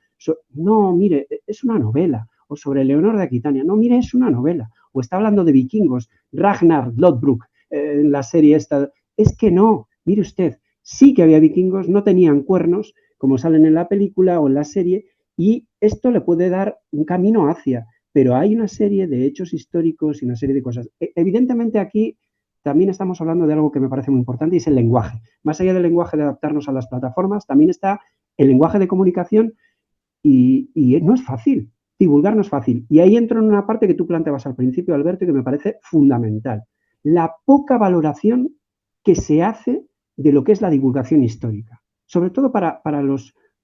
No, mire, es una novela. O sobre Leonor de Aquitania. No, mire, es una novela. O está hablando de vikingos, Ragnar Lodbrok, en la serie esta. Es que no, mire usted, sí que había vikingos, no tenían cuernos, como salen en la película o en la serie, y esto le puede dar un camino hacia, pero hay una serie de hechos históricos y una serie de cosas. Evidentemente aquí también estamos hablando de algo que me parece muy importante y es el lenguaje. Más allá del lenguaje de adaptarnos a las plataformas, también está el lenguaje de comunicación y no es fácil. Divulgar no es fácil. Y ahí entro en una parte que tú planteabas al principio, Alberto, y que me parece fundamental. La poca valoración que se hace de lo que es la divulgación histórica, sobre todo para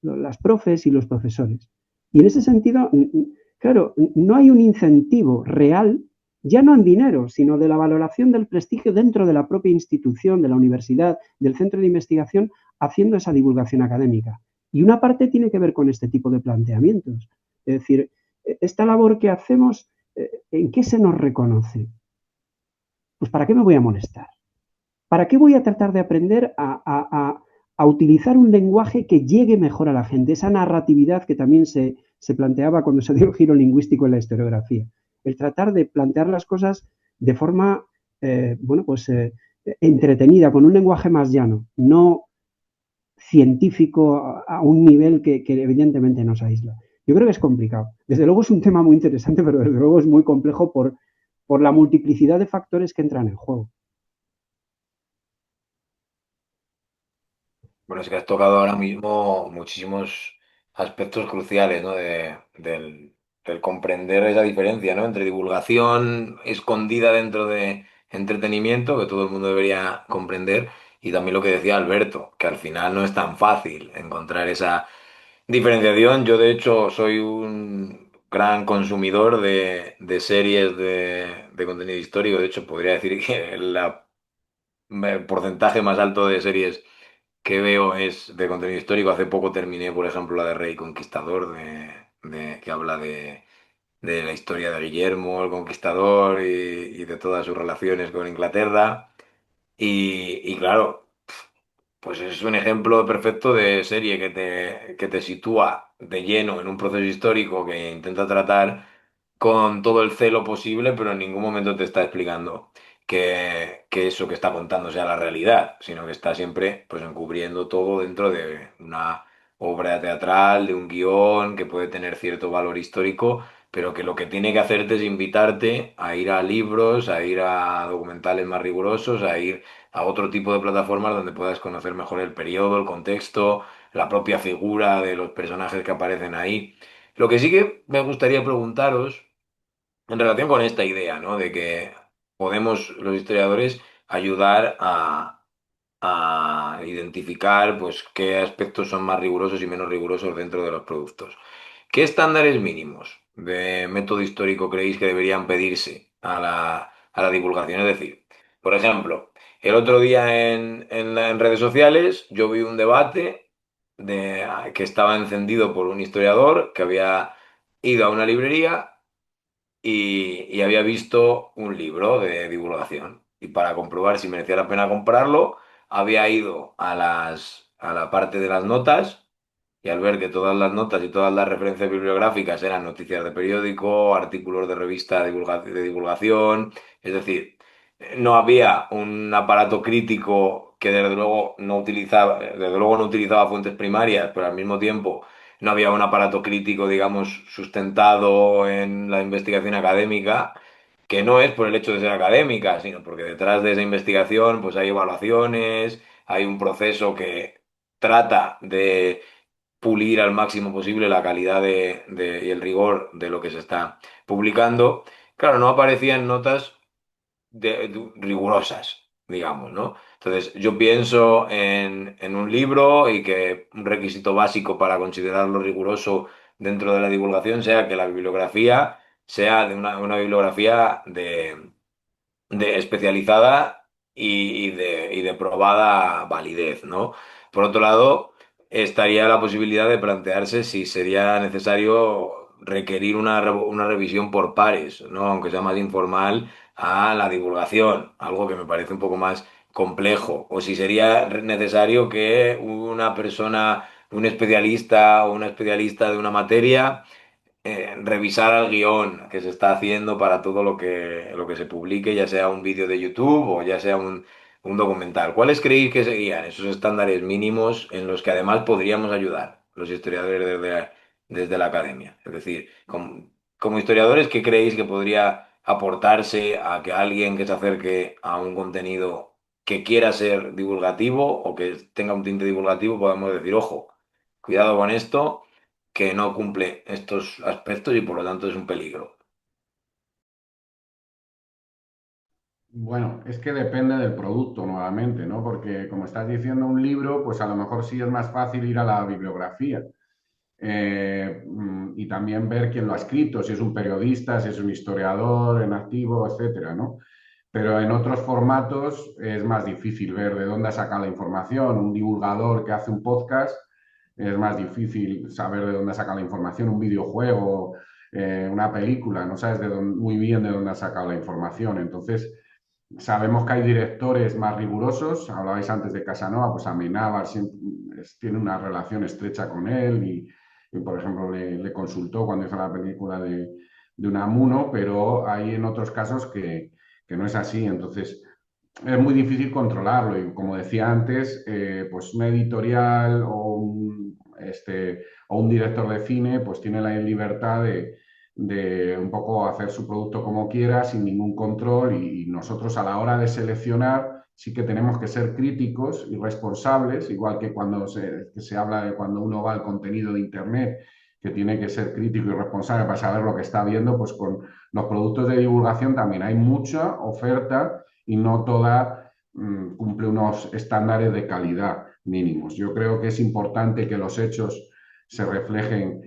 las profes y los profesores. Y en ese sentido, claro, no hay un incentivo real, ya no en dinero, sino de la valoración del prestigio dentro de la propia institución, de la universidad, del centro de investigación, haciendo esa divulgación académica. Y una parte tiene que ver con este tipo de planteamientos. Es decir, esta labor que hacemos, ¿en qué se nos reconoce? Pues ¿para qué me voy a molestar? ¿Para qué voy a tratar de aprender a utilizar un lenguaje que llegue mejor a la gente? Esa narratividad que también se planteaba cuando se dio el giro lingüístico en la historiografía. El tratar de plantear las cosas de forma, entretenida, con un lenguaje más llano, no científico a un nivel que evidentemente nos aísla. Yo creo que es complicado. Desde luego es un tema muy interesante, pero desde luego es muy complejo por la multiplicidad de factores que entran en juego. Bueno, es que has tocado ahora mismo muchísimos aspectos cruciales, ¿no? Del comprender esa diferencia, ¿no? Entre divulgación escondida dentro de entretenimiento, que todo el mundo debería comprender, y también lo que decía Alberto, que al final no es tan fácil encontrar esa diferenciación. Yo, de hecho, soy un gran consumidor de series de contenido histórico. De hecho, podría decir que el porcentaje más alto de series que veo es de contenido histórico. Hace poco terminé, por ejemplo, la de Rey Conquistador, que habla de la historia de Guillermo el Conquistador y de todas sus relaciones con Inglaterra. Y claro, pues es un ejemplo perfecto de serie que te sitúa de lleno en un proceso histórico que intenta tratar con todo el celo posible, pero en ningún momento te está explicando que eso que está contando sea la realidad, sino que está siempre pues encubriendo todo dentro de una obra teatral, de un guión que puede tener cierto valor histórico, pero que lo que tiene que hacerte es invitarte a ir a libros, a ir a documentales más rigurosos, a ir a otro tipo de plataformas donde puedas conocer mejor el periodo, el contexto, la propia figura de los personajes que aparecen ahí. Lo que sí que me gustaría preguntaros en relación con esta idea, ¿no? De que podemos los historiadores ayudar a identificar pues qué aspectos son más rigurosos y menos rigurosos dentro de los productos. ¿Qué estándares mínimos de método histórico creéis que deberían pedirse a la divulgación? Es decir, por ejemplo, el otro día en redes sociales yo vi un debate que estaba encendido por un historiador que había ido a una librería y había visto un libro de divulgación. Y para comprobar si merecía la pena comprarlo, había ido a la parte de las notas y al ver que todas las notas y todas las referencias bibliográficas eran noticias de periódico, artículos de revista de divulgación, es decir, no había un aparato crítico que desde luego no utilizaba fuentes primarias, pero al mismo tiempo no había un aparato crítico, digamos, sustentado en la investigación académica, que no es por el hecho de ser académica, sino porque detrás de esa investigación pues hay evaluaciones, hay un proceso que trata de pulir al máximo posible la calidad y el rigor de lo que se está publicando. Claro, no aparecían notas rigurosas, digamos, ¿no? Entonces, yo pienso en un libro y que un requisito básico para considerarlo riguroso dentro de la divulgación sea que la bibliografía sea de una bibliografía de especializada y de probada validez, ¿no? Por otro lado, estaría la posibilidad de plantearse si sería necesario requerir una revisión por pares, ¿no? Aunque sea más informal, a la divulgación, algo que me parece un poco más complejo, o si sería necesario que una persona, un especialista o una especialista de una materia revisar el guión que se está haciendo para todo lo que se publique, ya sea un vídeo de YouTube o ya sea un documental. ¿Cuáles creéis que serían esos estándares mínimos en los que además podríamos ayudar los historiadores desde la academia? Es decir, como historiadores, ¿qué creéis que podría aportarse a que alguien que se acerque a un contenido que quiera ser divulgativo o que tenga un tinte divulgativo, podamos decir, ojo, cuidado con esto, que no cumple estos aspectos y por lo tanto es un peligro? Bueno, es que depende del producto nuevamente, ¿no? Porque como estás diciendo un libro, pues a lo mejor sí es más fácil ir a la bibliografía y también ver quién lo ha escrito, si es un periodista, si es un historiador en activo, etcétera, ¿no? Pero en otros formatos es más difícil ver de dónde ha sacado la información. Un divulgador que hace un podcast es más difícil saber de dónde ha sacado la información. Un videojuego, una película, no sabes muy bien de dónde ha sacado la información. Entonces, sabemos que hay directores más rigurosos. Hablabais antes de Casanova, pues Amenábar tiene una relación estrecha con él y, por ejemplo, le consultó cuando hizo la película de Unamuno, pero hay en otros casos que no es así. Entonces, es muy difícil controlarlo. Y como decía antes, pues una editorial o un director de cine pues tiene la libertad de un poco hacer su producto como quiera, sin ningún control. Y nosotros a la hora de seleccionar sí que tenemos que ser críticos y responsables, igual que que se habla de cuando uno va al contenido de Internet, que tiene que ser crítico y responsable para saber lo que está viendo, pues con los productos de divulgación también hay mucha oferta y no toda cumple unos estándares de calidad mínimos. Yo creo que es importante que los hechos se reflejen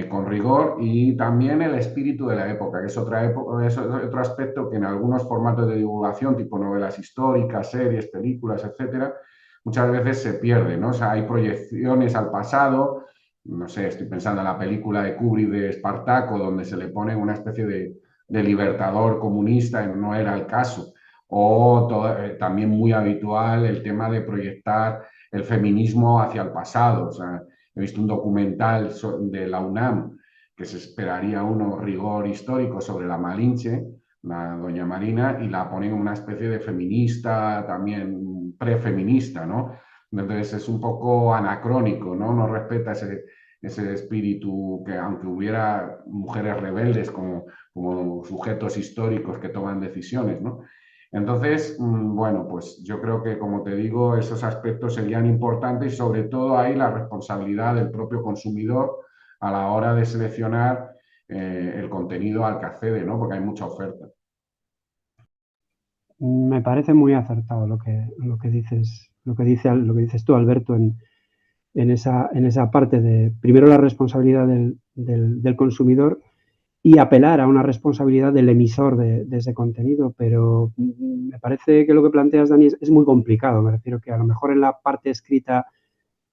con rigor y también el espíritu de la época, que es es otro aspecto que en algunos formatos de divulgación, tipo novelas históricas, series, películas, etcétera, muchas veces se pierde, ¿no? O sea, hay proyecciones al pasado. No sé, estoy pensando en la película de Kubrick de Espartaco, donde se le pone una especie de libertador comunista, y no era el caso. O también muy habitual el tema de proyectar el feminismo hacia el pasado. O sea, he visto un documental de la UNAM que se esperaría uno rigor histórico sobre la Malinche, la doña Marina, y la ponen una especie de feminista, también prefeminista, ¿no? Entonces es un poco anacrónico, ¿no? No respeta ese espíritu que aunque hubiera mujeres rebeldes como sujetos históricos que toman decisiones, ¿no? Entonces, bueno, pues yo creo que, como te digo, esos aspectos serían importantes y sobre todo ahí la responsabilidad del propio consumidor a la hora de seleccionar el contenido al que accede, ¿no? Porque hay mucha oferta. Me parece muy acertado lo que dices, lo que dices tú, Alberto, en esa parte de, primero, la responsabilidad del consumidor y apelar a una responsabilidad del emisor de ese contenido, pero me parece que lo que planteas, Dani, es muy complicado. Me refiero que a lo mejor en la parte escrita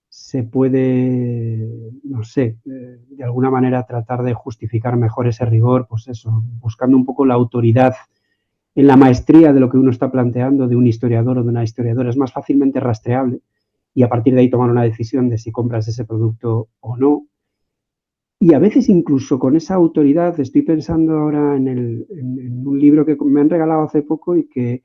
se puede, no sé, de alguna manera tratar de justificar mejor ese rigor, pues eso, buscando un poco la autoridad en la maestría de lo que uno está planteando, de un historiador o de una historiadora. Es más fácilmente rastreable y a partir de ahí tomar una decisión de si compras ese producto o no. Y a veces incluso con esa autoridad, estoy pensando ahora en un libro que me han regalado hace poco y que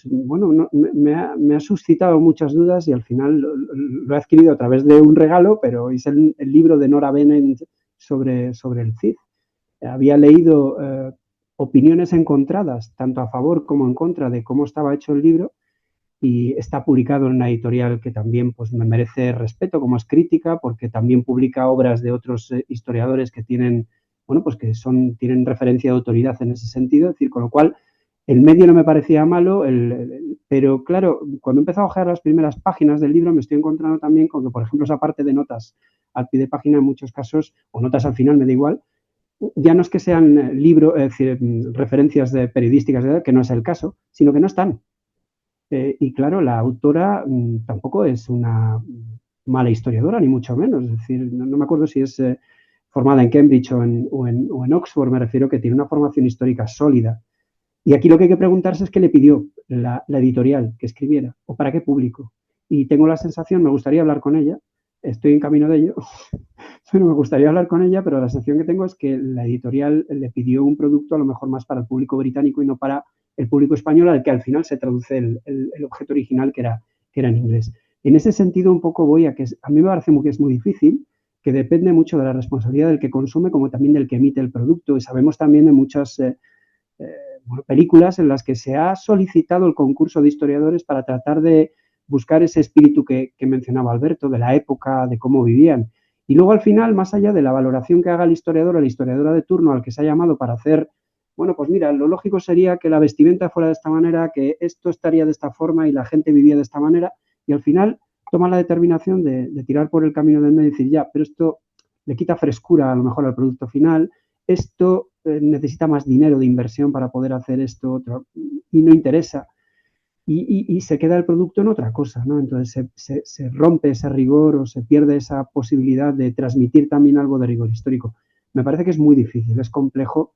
bueno, me ha suscitado muchas dudas y al final lo he adquirido a través de un regalo, pero es el libro de Nora Bennett sobre el Cid. Había leído opiniones encontradas, tanto a favor como en contra de cómo estaba hecho el libro, y está publicado en una editorial que también pues, me merece respeto, como es Crítica, porque también publica obras de otros historiadores que tienen, bueno, pues que tienen referencia de autoridad en ese sentido, es decir, con lo cual el medio no me parecía malo, pero claro, cuando he empezado a ojear las primeras páginas del libro me estoy encontrando también con que, por ejemplo, esa parte de notas al pie de página en muchos casos, o notas al final, me da igual, ya no es que sean libros, es decir, referencias periodísticas, que no es el caso, sino que no están. Y claro, la autora tampoco es una mala historiadora, ni mucho menos. Es decir, no me acuerdo si es formada en Cambridge o en Oxford, me refiero que tiene una formación histórica sólida. Y aquí lo que hay que preguntarse es qué le pidió la editorial que escribiera o para qué público. Y tengo la sensación, me gustaría hablar con ella, estoy en camino de ello, pero me gustaría hablar con ella, pero la sensación que tengo es que la editorial le pidió un producto a lo mejor más para el público británico y no para el público español, al que al final se traduce el objeto original que era en inglés. En ese sentido, un poco voy a que a mí me parece que es muy difícil, que depende mucho de la responsabilidad del que consume como también del que emite el producto. Y sabemos también de muchas películas en las que se ha solicitado el concurso de historiadores para tratar de buscar ese espíritu que mencionaba Alberto, de la época, de cómo vivían. Y luego al final, más allá de la valoración que haga el historiador o la historiadora de turno al que se ha llamado para hacer, bueno, pues mira, lo lógico sería que la vestimenta fuera de esta manera, que esto estaría de esta forma y la gente vivía de esta manera, y al final toma la determinación de tirar por el camino del medio y decir, ya, pero esto le quita frescura a lo mejor al producto final, esto necesita más dinero de inversión para poder hacer esto otro, y no interesa. Y se queda el producto en otra cosa, ¿no? Entonces se rompe ese rigor o se pierde esa posibilidad de transmitir también algo de rigor histórico. Me parece que es muy difícil, es complejo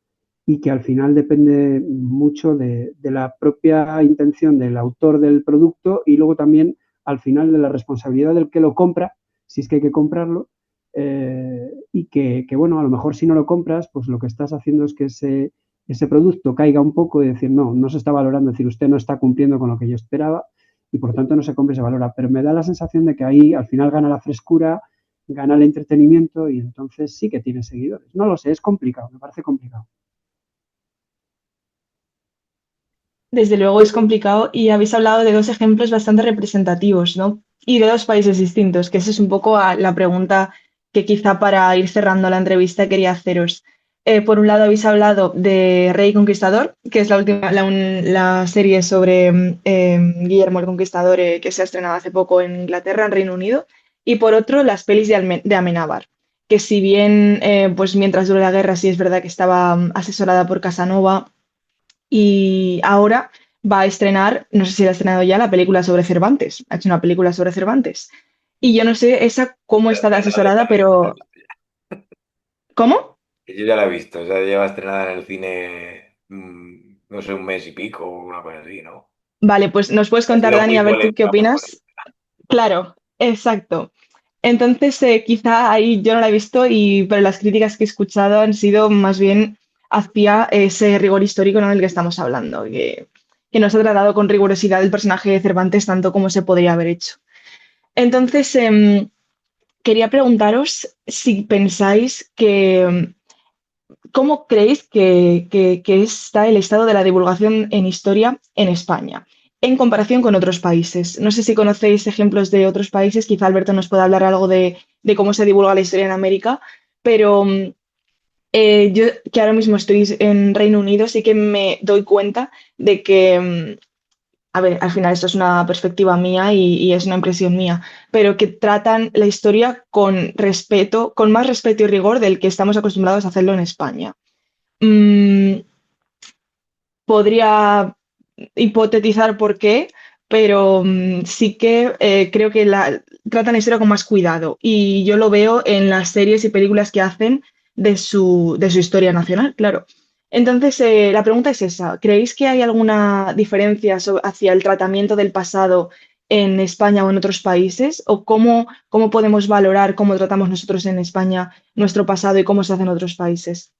y que al final depende mucho de la propia intención del autor del producto y luego también al final de la responsabilidad del que lo compra, si es que hay que comprarlo, y que, bueno, a lo mejor si no lo compras, pues lo que estás haciendo es que ese producto caiga un poco y decir, no se está valorando, es decir, usted no está cumpliendo con lo que yo esperaba y por lo tanto no se compra y se valora. Pero me da la sensación de que ahí al final gana la frescura, gana el entretenimiento y entonces sí que tiene seguidores. No lo sé, es complicado, me parece complicado. Desde luego es complicado y habéis hablado de dos ejemplos bastante representativos, ¿no? Y de dos países distintos, que esa es un poco la pregunta que quizá para ir cerrando la entrevista quería haceros. Por un lado habéis hablado de Rey Conquistador, que es la última, la serie sobre Guillermo el Conquistador que se ha estrenado hace poco en Inglaterra, en Reino Unido, y por otro las pelis de Amenábar, que si bien pues mientras duró la guerra sí es verdad que estaba asesorada por Casanova y ahora va a estrenar, no sé si la ha estrenado ya, la película sobre Cervantes. Ha hecho una película sobre Cervantes. Y yo no sé esa cómo está de Estrenada asesorada, está bien, la he pero visto ya. ¿cómo? Que yo ya la he visto, o sea, lleva estrenada en el cine, no sé, un mes y pico o una cosa así, ¿no? Vale, pues nos puedes Ha contar, sido Dani, muy a ver tú qué polémica por eso. opinas. Claro, exacto. Entonces, quizá ahí yo no la he visto, pero las críticas que he escuchado han sido más bien hacia ese rigor histórico, ¿no?, del que estamos hablando, que no se ha tratado con rigurosidad el personaje de Cervantes tanto como se podría haber hecho. Entonces, quería preguntaros si pensáis que, ¿cómo creéis que está el estado de la divulgación en historia en España en comparación con otros países? No sé si conocéis ejemplos de otros países, quizá Alberto nos pueda hablar algo de cómo se divulga la historia en América, pero yo que ahora mismo estoy en Reino Unido sí que me doy cuenta de que a ver, al final esto es una perspectiva mía y es una impresión mía, pero que tratan la historia con respeto, con más respeto y rigor del que estamos acostumbrados a hacerlo en España. Mm, podría hipotetizar por qué, pero sí que creo que tratan la historia con más cuidado y yo lo veo en las series y películas que hacen de su historia nacional, claro. Entonces, la pregunta es esa. ¿Creéis que hay alguna diferencia hacia el tratamiento del pasado en España o en otros países? ¿O cómo podemos valorar cómo tratamos nosotros en España nuestro pasado y cómo se hace en otros países?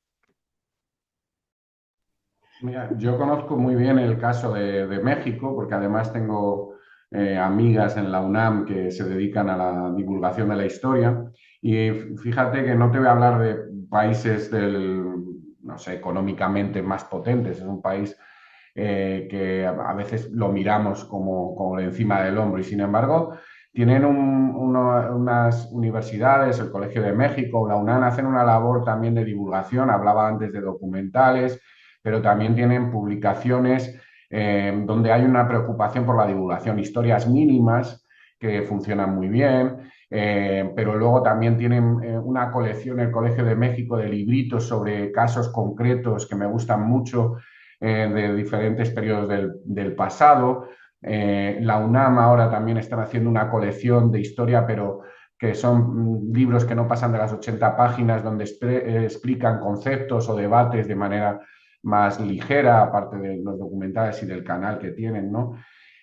Mira, yo conozco muy bien el caso de México, porque además tengo amigas en la UNAM que se dedican a la divulgación de la historia. Y fíjate que no te voy a hablar de países no sé, económicamente más potentes. Es un país que a veces lo miramos como de encima del hombro y sin embargo tienen unas universidades, el Colegio de México, la UNAM, hacen una labor también de divulgación. Hablaba antes de documentales, pero también tienen publicaciones donde hay una preocupación por la divulgación, historias mínimas que funcionan muy bien, pero luego también tienen una colección, el Colegio de México, de libritos sobre casos concretos que me gustan mucho, de diferentes periodos del pasado. La UNAM ahora también están haciendo una colección de historia, pero que son libros que no pasan de las 80 páginas, donde explican conceptos o debates de manera más ligera, aparte de los documentales y del canal que tienen, ¿no?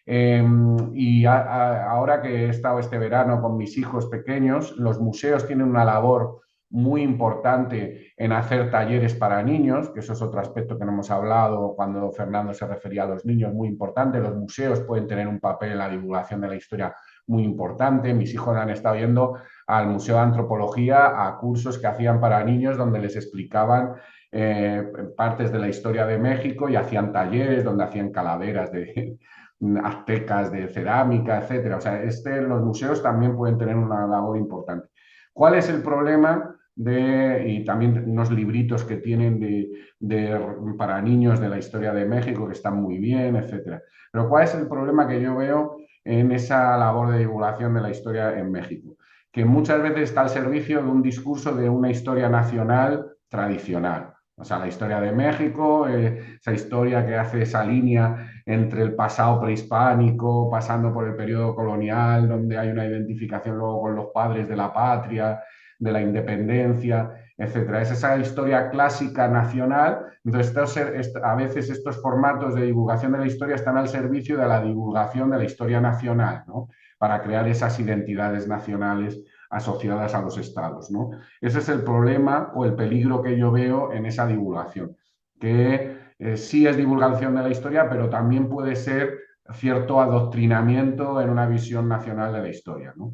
Y ahora que he estado este verano con mis hijos pequeños, los museos tienen una labor muy importante en hacer talleres para niños, que eso es otro aspecto que no hemos hablado cuando Fernando se refería a los niños, muy importante. Los museos pueden tener un papel en la divulgación de la historia muy importante. Mis hijos han estado yendo al Museo de Antropología a cursos que hacían para niños donde les explicaban partes de la historia de México y hacían talleres donde hacían calaveras de aztecas de cerámica, etcétera. O sea, los museos también pueden tener una labor importante. ¿Cuál es el problema y también unos libritos que tienen para niños de la historia de México que están muy bien, etcétera? Pero ¿cuál es el problema que yo veo en esa labor de divulgación de la historia en México? Que muchas veces está al servicio de un discurso de una historia nacional tradicional. O sea, la historia de México, esa historia que hace esa línea entre el pasado prehispánico, pasando por el periodo colonial, donde hay una identificación luego con los padres de la patria, de la independencia, etcétera. Es esa historia clásica nacional. Entonces, a veces estos formatos de divulgación de la historia están al servicio de la divulgación de la historia nacional, ¿no? Para crear esas identidades nacionales asociadas a los estados, ¿no? Ese es el problema o el peligro que yo veo en esa divulgación, que sí es divulgación de la historia, pero también puede ser cierto adoctrinamiento en una visión nacional de la historia, ¿no?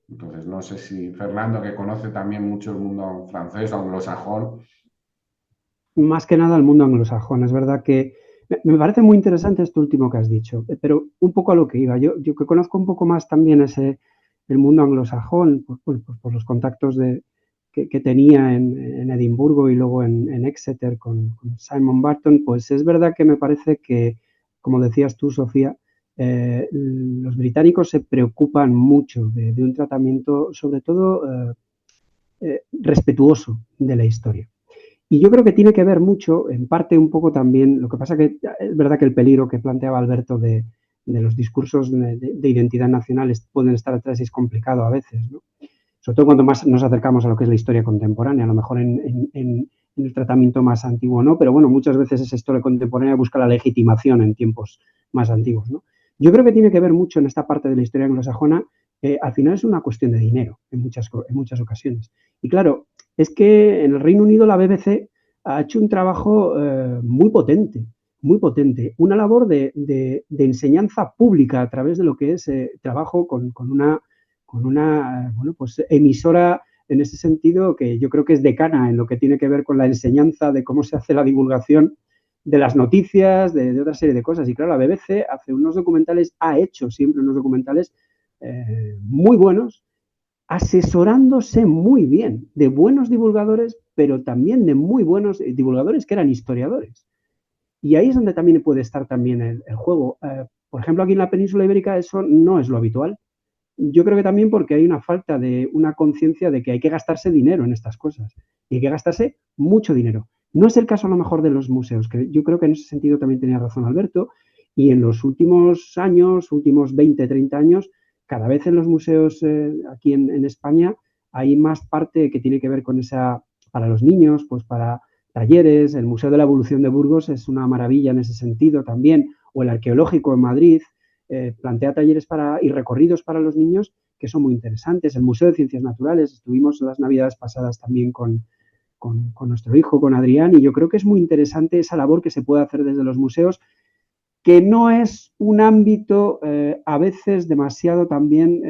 Entonces, no sé si Fernando, que conoce también mucho el mundo francés o anglosajón. Más que nada el mundo anglosajón. Es verdad que me parece muy interesante esto último que has dicho, pero un poco a lo que iba. Yo que conozco un poco más también el mundo anglosajón por los contactos que tenía en Edimburgo y luego en Exeter con Simon Barton, pues es verdad que me parece que, como decías tú, Sofía, los británicos se preocupan mucho de un tratamiento, sobre todo, respetuoso de la historia. Y yo creo que tiene que ver mucho, en parte un poco también, lo que pasa que es verdad que el peligro que planteaba Alberto de los discursos de identidad nacional pueden estar atrás y es complicado a veces, ¿no? Sobre todo cuando más nos acercamos a lo que es la historia contemporánea, a lo mejor en el tratamiento más antiguo no, pero bueno, muchas veces esa historia contemporánea busca la legitimación en tiempos más antiguos, ¿no? Yo creo que tiene que ver mucho en esta parte de la historia anglosajona, al final es una cuestión de dinero en muchas ocasiones. Y claro, es que en el Reino Unido la BBC ha hecho un trabajo muy potente, una labor de enseñanza pública a través de lo que es trabajo con una bueno, pues emisora en ese sentido que yo creo que es decana en lo que tiene que ver con la enseñanza de cómo se hace la divulgación de las noticias, de otra serie de cosas. Y claro, la BBC ha hecho siempre unos documentales muy buenos, asesorándose muy bien de buenos divulgadores, pero también de muy buenos divulgadores que eran historiadores. Y ahí es donde también puede estar también el juego. Por ejemplo, aquí en la península ibérica eso no es lo habitual. Yo creo que también porque hay una falta de una conciencia de que hay que gastarse dinero en estas cosas y hay que gastarse mucho dinero. No es el caso a lo mejor de los museos, que yo creo que en ese sentido también tenía razón Alberto, y en los últimos años, últimos 20, 30 años, cada vez en los museos aquí en España hay más parte que tiene que ver con esa, para los niños, pues para talleres. El Museo de la Evolución de Burgos es una maravilla en ese sentido también, o el Arqueológico en Madrid, plantea talleres y recorridos para los niños que son muy interesantes. El Museo de Ciencias Naturales, estuvimos las navidades pasadas también con con nuestro hijo, con Adrián, y yo creo que es muy interesante esa labor que se puede hacer desde los museos, que no es un ámbito a veces demasiado también,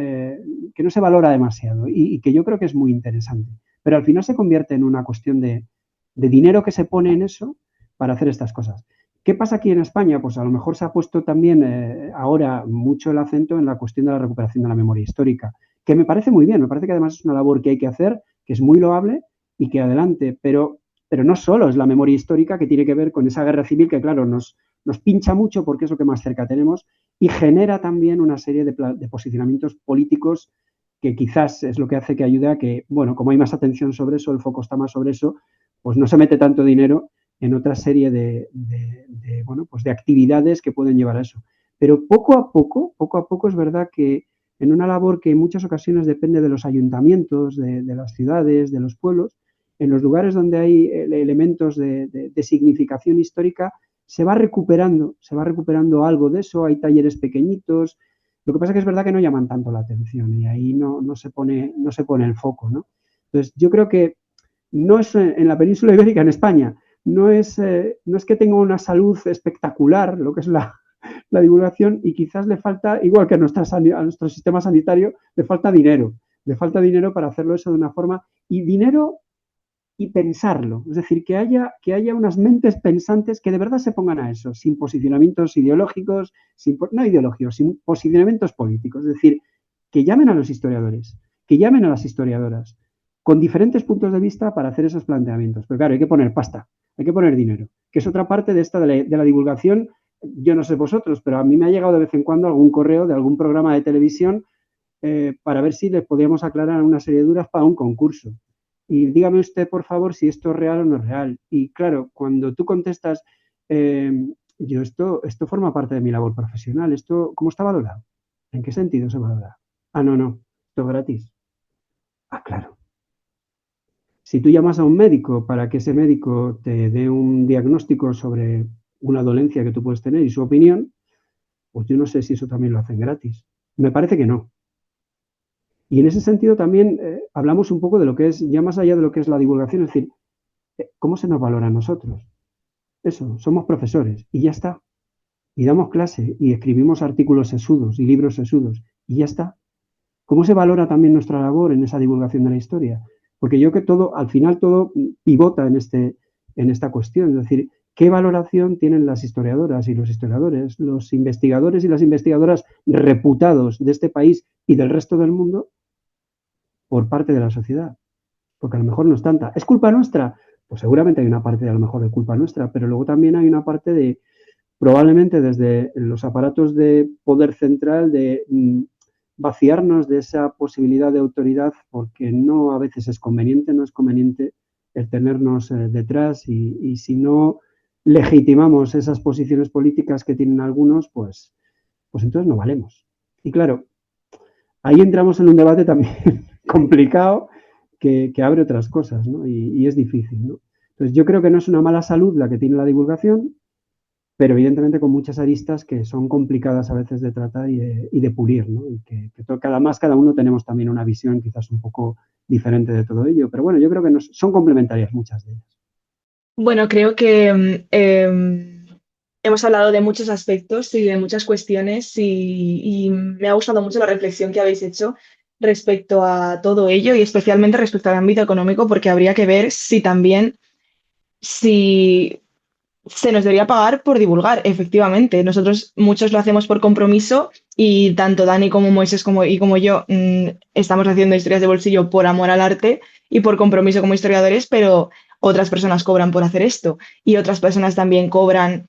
que no se valora demasiado y que yo creo que es muy interesante. Pero al final se convierte en una cuestión de dinero que se pone en eso para hacer estas cosas. ¿Qué pasa aquí en España? Pues a lo mejor se ha puesto también ahora mucho el acento en la cuestión de la recuperación de la memoria histórica, que me parece muy bien, me parece que además es una labor que hay que hacer, que es muy loable y que adelante, pero no solo es la memoria histórica que tiene que ver con esa guerra civil que, claro, nos pincha mucho porque es lo que más cerca tenemos y genera también una serie de posicionamientos políticos que quizás es lo que hace que ayude a que, bueno, como hay más atención sobre eso, el foco está más sobre eso, pues no se mete tanto dinero en otra serie bueno, pues de actividades que pueden llevar a eso. Pero poco a poco es verdad que en una labor que en muchas ocasiones depende de los ayuntamientos, de las ciudades, de los pueblos, en los lugares donde hay elementos de significación histórica, se va recuperando algo de eso, hay talleres pequeñitos. Lo que pasa es que es verdad que no llaman tanto la atención y ahí no se pone el foco, ¿no? Entonces, yo creo que no es en la península ibérica, en España, no es que tenga una salud espectacular, lo que es la divulgación, y quizás le falta, igual que a nuestro sistema sanitario, le falta dinero para hacerlo eso de una forma, y dinero y pensarlo, es decir, que haya unas mentes pensantes que de verdad se pongan a eso, sin posicionamientos ideológicos, sin posicionamientos políticos, es decir, que llamen a los historiadores, que llamen a las historiadoras, con diferentes puntos de vista para hacer esos planteamientos. Pero claro, hay que poner pasta, hay que poner dinero, que es otra parte de la divulgación. Yo no sé vosotros, pero a mí me ha llegado de vez en cuando algún correo de algún programa de televisión para ver si les podíamos aclarar una serie de dudas para un concurso. Y dígame usted, por favor, si esto es real o no es real. Y claro, cuando tú contestas, esto forma parte de mi labor profesional, ¿cómo está valorado? ¿En qué sentido se valora? Ah, no, esto es gratis. Ah, claro. Si tú llamas a un médico para que ese médico te dé un diagnóstico sobre una dolencia que tú puedes tener y su opinión, pues yo no sé si eso también lo hacen gratis. Me parece que no. Y en ese sentido también hablamos un poco de lo que es, ya más allá de lo que es la divulgación, es decir, ¿cómo se nos valora a nosotros? Eso, somos profesores y ya está. Y damos clase y escribimos artículos sesudos y libros sesudos y ya está. ¿Cómo se valora también nuestra labor en esa divulgación de la historia? Porque yo que al final todo pivota en esta cuestión, es decir, ¿qué valoración tienen las historiadoras y los historiadores, los investigadores y las investigadoras reputados de este país y del resto del mundo por parte de la sociedad? Porque a lo mejor no es tanta. ¿Es culpa nuestra? Pues seguramente hay una parte a lo mejor de culpa nuestra, pero luego también hay una parte de, probablemente desde los aparatos de poder central, de vaciarnos de esa posibilidad de autoridad, porque no a veces es conveniente el tenernos detrás y si no legitimamos esas posiciones políticas que tienen algunos, pues entonces no valemos. Y claro, ahí entramos en un debate también complicado que abre otras cosas, ¿no? Y es difícil, ¿no? Entonces yo creo que no es una mala salud la que tiene la divulgación, pero evidentemente con muchas aristas que son complicadas a veces de tratar y de pulir, ¿no? Y que cada uno tenemos también una visión quizás un poco diferente de todo ello, pero bueno, yo creo que son complementarias muchas de ellas. Bueno, creo que hemos hablado de muchos aspectos y de muchas cuestiones y me ha gustado mucho la reflexión que habéis hecho respecto a todo ello y especialmente respecto al ámbito económico, porque habría que ver si se nos debería pagar por divulgar, efectivamente. Nosotros muchos lo hacemos por compromiso y tanto Dani como Moisés como yo estamos haciendo historias de bolsillo por amor al arte y por compromiso como historiadores, pero otras personas cobran por hacer esto y otras personas también cobran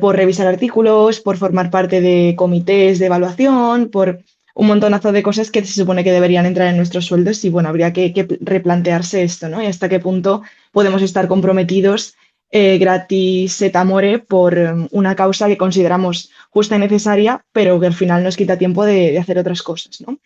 por revisar artículos, por formar parte de comités de evaluación, por un montonazo de cosas que se supone que deberían entrar en nuestros sueldos y bueno, habría que replantearse esto, ¿no? Y hasta qué punto podemos estar comprometidos gratis et amore por una causa que consideramos justa y necesaria, pero que al final nos quita tiempo de hacer otras cosas, ¿no?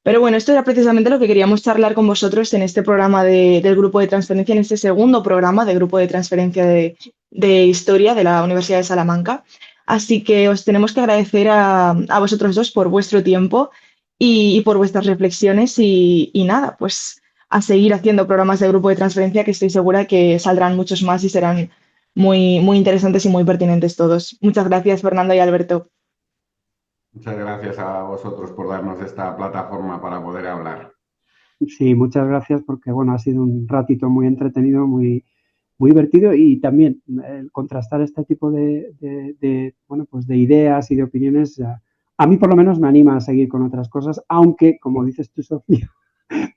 Pero bueno, esto era precisamente lo que queríamos charlar con vosotros en este programa del Grupo de Transferencia, en este segundo programa del Grupo de Transferencia de Historia de la Universidad de Salamanca. Así que os tenemos que agradecer a vosotros dos por vuestro tiempo y por vuestras reflexiones y nada, pues a seguir haciendo programas de grupo de transferencia, que estoy segura que saldrán muchos más y serán muy, muy interesantes y muy pertinentes todos. Muchas gracias, Fernando y Alberto. Muchas gracias a vosotros por darnos esta plataforma para poder hablar. Sí, muchas gracias porque bueno, ha sido un ratito muy entretenido, muy, muy divertido y también contrastar este tipo bueno, pues de ideas y de opiniones, a mí por lo menos me anima a seguir con otras cosas, aunque, como dices tú, Sofía,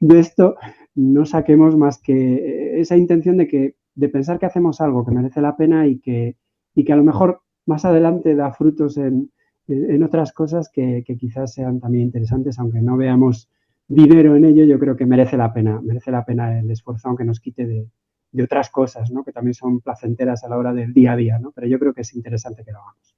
de esto no saquemos más que esa intención de pensar que hacemos algo que merece la pena y que a lo mejor más adelante da frutos en otras cosas que quizás sean también interesantes, aunque no veamos dinero en ello. Yo creo que merece la pena el esfuerzo, aunque nos quite de otras cosas, ¿no? Que también son placenteras a la hora del día a día, ¿no? Pero yo creo que es interesante que lo hagamos.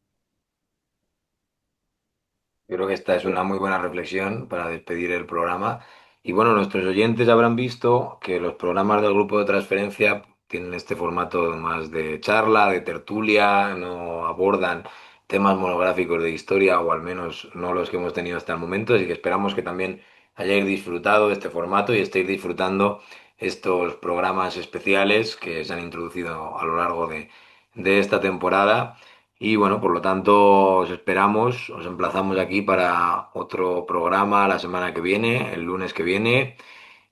Yo creo que esta es una muy buena reflexión para despedir el programa. Y bueno, nuestros oyentes habrán visto que los programas del grupo de transferencia tienen este formato más de charla, de tertulia, no abordan temas monográficos de historia, o al menos no los que hemos tenido hasta el momento, así que esperamos que también hayáis disfrutado de este formato y estéis disfrutando estos programas especiales que se han introducido a lo largo de esta temporada. Y bueno, por lo tanto, os esperamos, os emplazamos aquí para otro programa la semana que viene, el lunes que viene.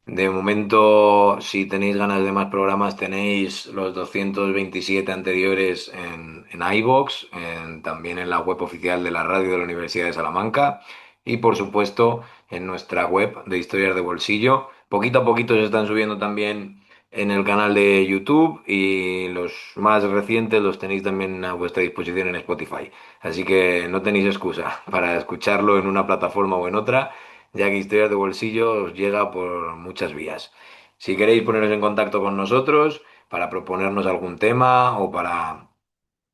De momento, si tenéis ganas de más programas, tenéis los 227 anteriores en iVoox, también en la web oficial de la radio de la Universidad de Salamanca y, por supuesto, en nuestra web de Historias de Bolsillo. Poquito a poquito se están subiendo también en el canal de YouTube y los más recientes los tenéis también a vuestra disposición en Spotify. Así que no tenéis excusa para escucharlo en una plataforma o en otra, ya que Historias de Bolsillo os llega por muchas vías. Si queréis poneros en contacto con nosotros para proponernos algún tema o para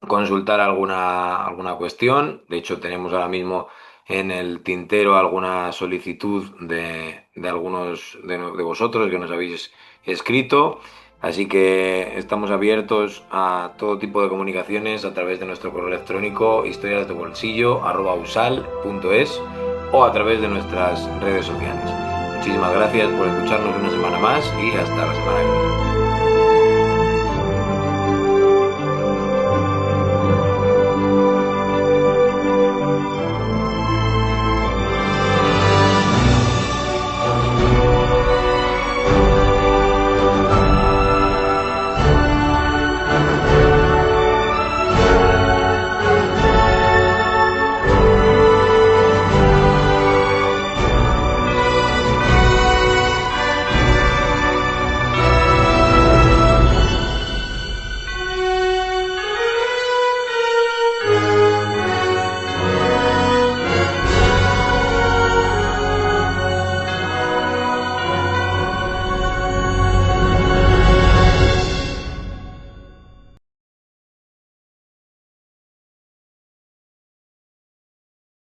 consultar alguna cuestión, de hecho tenemos ahora mismo en el tintero alguna solicitud de algunos de vosotros que nos habéis escrito, así que estamos abiertos a todo tipo de comunicaciones a través de nuestro correo electrónico historiasdebolsillo@usal.es o a través de nuestras redes sociales. Muchísimas gracias por escucharnos una semana más y hasta la semana que viene.